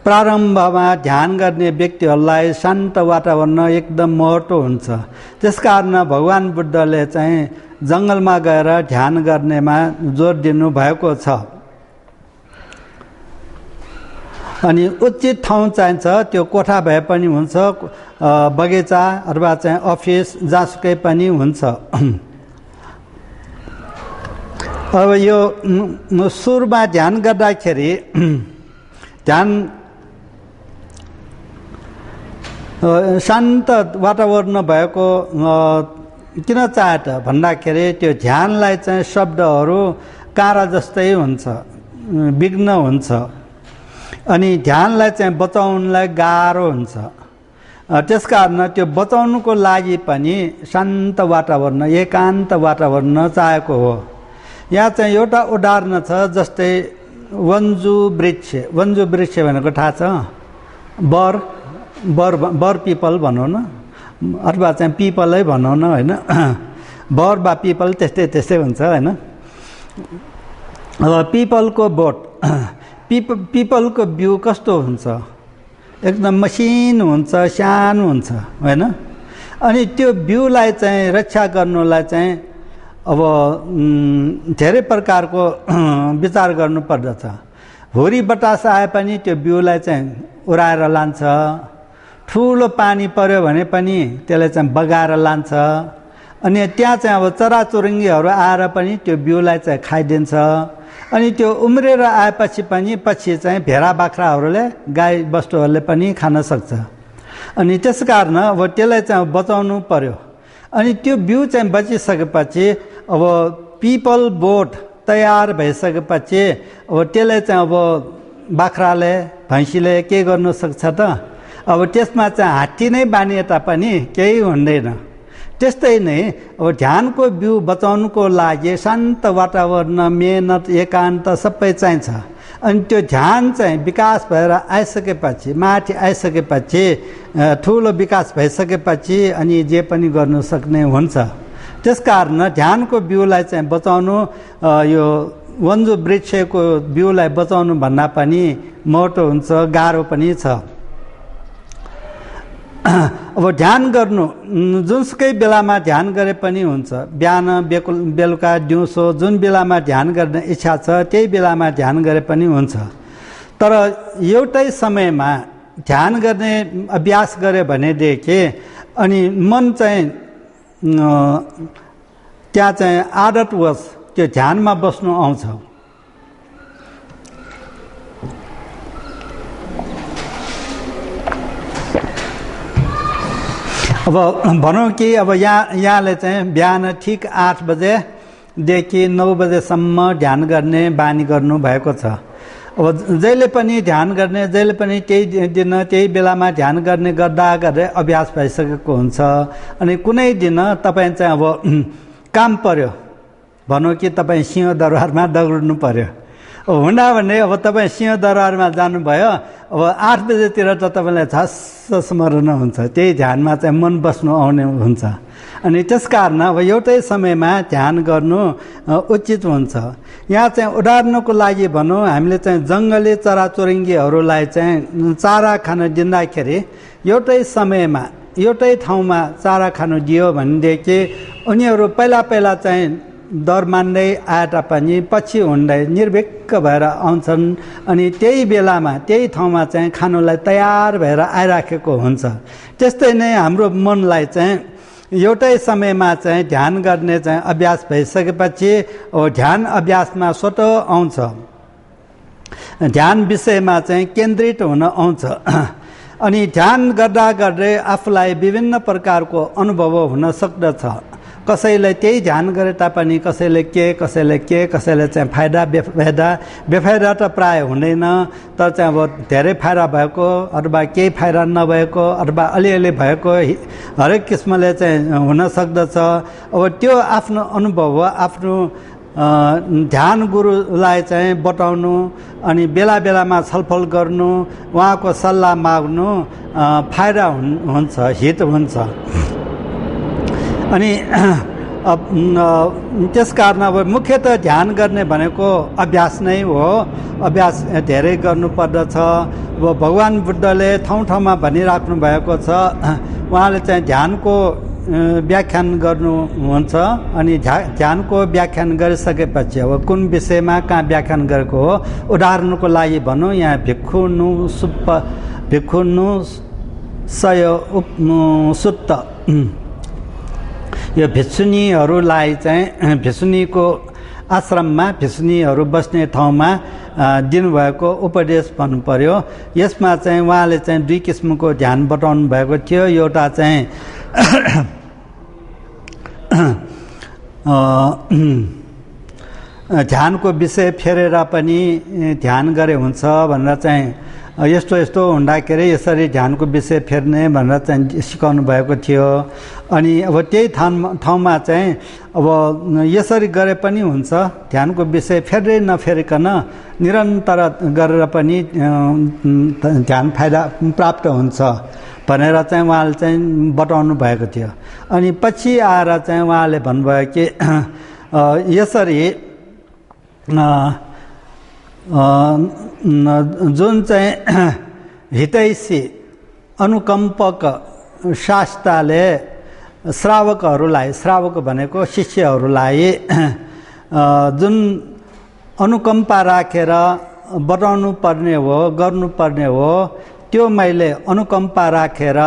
प्रारम्भमा ध्यान गर्ने व्यक्तिहरूलाई शान्त वातावरण एकदम महत्त्व हुन्छ त्यसकारण भगवान बुद्धले चाहिँ जङ्गलमा गएर ध्यान गर्नेमा जोड दिनु भएको छ अनि उचित ठाउँ चाहिन्छ, त्यो कोठा भए पनि हुन्छ, बगैँचा अथवा चाहिँ अफिस जहाँसुकै पनि हुन्छ। अब यो सुरमा ध्यान गर्दाखेरि ध्यान शान्त वातावरण भएको किन चाहे त भन्दाखेरि त्यो ध्यानलाई चाहिँ शब्दहरू काँडा जस्तै हुन्छ, विघ्न हुन्छ, अनि ध्यानलाई चाहिँ बचाउनलाई गाह्रो हुन्छ। त्यसकारण त्यो बचाउनुको लागि पनि शान्त वातावरण, एकान्त वातावरण चाहेको हो। यहाँ चाहिँ एउटा उदाहरण छ, जस्तै वन्जु वृक्ष। वन्जु वृक्ष भनेको थाहा छ? बर पिपल भनौँ न, अथवा चाहिँ पिपलै भनौँ न, होइन? बर वा पिपल त्यस्तै हुन्छ, होइन? अब पिपलको बोट, पिपलको बिउ कस्तो हुन्छ? एकदम मसिनो हुन्छ, सानो हुन्छ, होइन? अनि त्यो बिउलाई चाहिँ रक्षा गर्नुलाई चाहिँ अब धेरै प्रकारको विचार गर्नुपर्दछ। हुरी बतास आए पनि त्यो बिउलाई चाहिँ उडाएर लान्छ, ठुलो पानी पर्यो भने पनि त्यसलाई चाहिँ बगाएर लान्छ, अनि त्यहाँ चाहिँ अब चराचुरुङ्गीहरू आएर पनि त्यो बिउलाई चाहिँ खाइदिन्छ। अनि त्यो उम्रेर आएपछि पनि पछि चाहिँ भेडा बाख्राहरूले, गाई बस्तुहरूले पनि खान सक्छ। अनि त्यस कारण अब त्यसलाई चाहिँ बचाउनु पर्यो। अनि त्यो बिउ चाहिँ बचिसकेपछि अब पिपल बोट तयार भइसकेपछि अब त्यसलाई चाहिँ अब बाख्राले, भैँसीले के गर्नु सक्छ त? अब त्यसमा चाहिँ हात्ती नै बानिए तापनि केही हुँदैन। त्यस्तै नै अब ध्यानको बिउ बचाउनुको लागि शान्त वातावरण, मेहनत, एकान्त सबै चाहिन्छ। अनि त्यो ध्यान चाहिँ विकास भएर आइसकेपछि, माथि आइसकेपछि, ठुलो विकास भइसकेपछि अनि जे पनि गर्नु सक्ने हुन्छ। त्यसकारण ध्यानको बिउलाई चाहिँ बचाउनु, यो वन्जु वृक्षको बिउलाई बचाउनु भन्दा पनि मोटो हुन्छ, गाह्रो पनि छ। अब ध्यान गर्नु जुनसुकै बेलामा ध्यान गरे पनि हुन्छ, बिहान, बेलुका, दिउँसो, जुन बेलामा ध्यान गर्ने इच्छा छ त्यही बेलामा ध्यान गरे पनि हुन्छ। तर एउटै समयमा ध्यान गर्ने अभ्यास गरे भनेदेखि अनि मन चाहिँ त्यहाँ चाहिँ आदतवश त्यो ध्यानमा बस्नु आउँछ। अब भनौँ कि अब यहाँले चाहिँ बिहान ठिक 8 बजेदेखि 9 बजेसम्म ध्यान गर्ने बानी गर्नु भएको छ। अब जहिले पनि ध्यान गर्ने, जहिले पनि त्यही दिन त्यही बेलामा ध्यान गर्ने गर्दा गर्दै अभ्यास भइसकेको हुन्छ। अनि कुनै दिन तपाईँ चाहिँ अब काम पर्यो, भनौँ कि तपाईँ सिंहदरबारमा दौड्नु पर्यो, हुँदा भने अब तपाईँ सिंहदरबारमा जानुभयो, अब 8 बजेतिर त तपाईँलाई झस्स स्मरण हुन्छ, त्यही ध्यानमा चाहिँ मन बस्नु आउने हुन्छ। अनि त्यसकारण अब एउटै समयमा ध्यान गर्नु उचित हुन्छ। यहाँ चाहिँ उदाहरणको लागि भनौँ, हामीले चाहिँ जङ्गली चराचुरुङ्गीहरूलाई चाहिँ चारा खान दिँदाखेरि एउटै समयमा एउटै ठाउँमा चारा खानु दियो भनेदेखि उनीहरू पहिला चाहिँ डर मान्दै आए तापनि पछि हुँदै निर्भिक्क भएर आउँछन्। अनि त्यही बेलामा त्यही ठाउँमा चाहिँ खानुलाई तयार भएर आइराखेको हुन्छ। त्यस्तै नै हाम्रो मनलाई चाहिँ एउटै समयमा चाहिँ ध्यान गर्ने चाहिँ अभ्यास भइसकेपछि ध्यान अभ्यासमा स्वतः आउँछ, ध्यान विषयमा चाहिँ केन्द्रित हुन आउँछ। अनि ध्यान गर्दा गर्दै आफूलाई विभिन्न प्रकारको अनुभव हुन सक्दछ। कसैले त्यही ध्यान गरे तापनि कसैले चाहिँ फाइदा बेफाइदा त प्राय हुँदैन, तर चाहिँ अब धेरै फाइदा भएको अथवा केही फाइदा नभएको अथवा अलिअलि भएको हरेक किसिमले चाहिँ हुन सक्दछ। अब त्यो आफ्नो अनुभव हो, आफ्नो ध्यान गुरुलाई चाहिँ बताउनु, अनि बेला बेलामा छलफल गर्नु, उहाँको सल्लाह माग्नु फाइदा हुन्छ, हित हुन्छ। अनि त्यस कारण अब मुख्यतः ध्यान गर्ने भनेको अभ्यास नै हो, अभ्यास धेरै गर्नुपर्दछ। अब भगवान् बुद्धले ठाउँ ठाउँमा भनिराख्नु भएको छ, उहाँले चाहिँ ध्यानको व्याख्यान गर्नुहुन्छ अनि ध्यानको व्याख्यान गरिसकेपछि अब कुन विषयमा कहाँ व्याख्यान गरेको हो उदाहरणको लागि भनौँ यहाँ भिक्षुनु सय सुत्त यो भिक्षुनीहरूलाई चाहिँ भिक्षुनीको आश्रममा भिक्षुनीहरू बस्ने ठाउँमा दिनुभएको उपदेश भन्नु पर्यो। यसमा चाहिँ उहाँले चाहिँ दुई किसिमको ध्यान बताउनु भएको थियो। एउटा चाहिँ ध्यानको विषय फेरेर पनि ध्यान गरे हुन्छ भनेर चाहिँ यस्तो यस्तो हुँदाखेरि यसरी ध्यानको विषय फेर्ने भनेर चाहिँ सिकाउनु भएको थियो। अनि अब त्यही ठाउँमा चाहिँ अब यसरी गरे पनि हुन्छ, ध्यानको विषय फेर्दै नफेरिकन निरन्तर गरेर पनि ध्यान फाइदा प्राप्त हुन्छ भनेर चाहिँ उहाँले चाहिँ बताउनु भएको थियो। अनि पछि आएर चाहिँ उहाँले भन्नुभयो कि यसरी जुन चाहिँ हितैषी अनुकम्पक शास्त्रले श्रावकहरूलाई, श्रावक भनेको शिष्यहरूलाई जुन अनुकम्पा राखेर बताउनु पर्ने हो, गर्नुपर्ने हो, त्यो मैले अनुकम्पा राखेर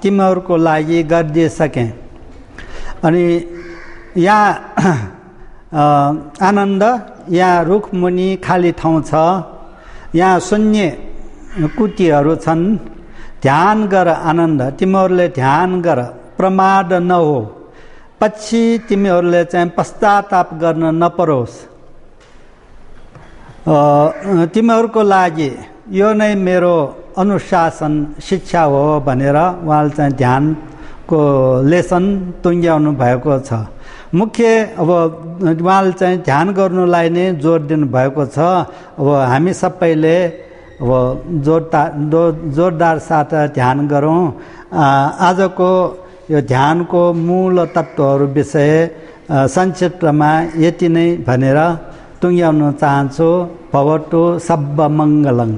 तिमीहरूको लागि गरिदिइसकेँ। अनि यहाँ आनन्द, यहाँ रुखमुनि खाली ठाउँ छ, यहाँ शून्य कुटीहरू छन्, ध्यान गर आनन्द, तिमीहरूले ध्यान गर, प्रमाद नहो, पछि तिमीहरूले चाहिँ पश्चाताप गर्न नपरोस्। तिमीहरूको लागि यो नै मेरो अनुशासन शिक्षा हो भनेर उहाँले चाहिँ ध्यानको लेसन टुङ्ग्याउनु भएको छ। मुख्य अब उहाँले चाहिँ ध्यान गर्नुलाई नै जोड दिनुभएको छ। अब हामी सबैले अब जोरदार साथ ध्यान गरौँ। आजको यो ध्यानको मूल तत्त्वहरू विषय संक्षिप्तमा यति नै भनेर टुङ्ग्याउन चाहन्छु। भवतु सब्ब मङ्गलम्।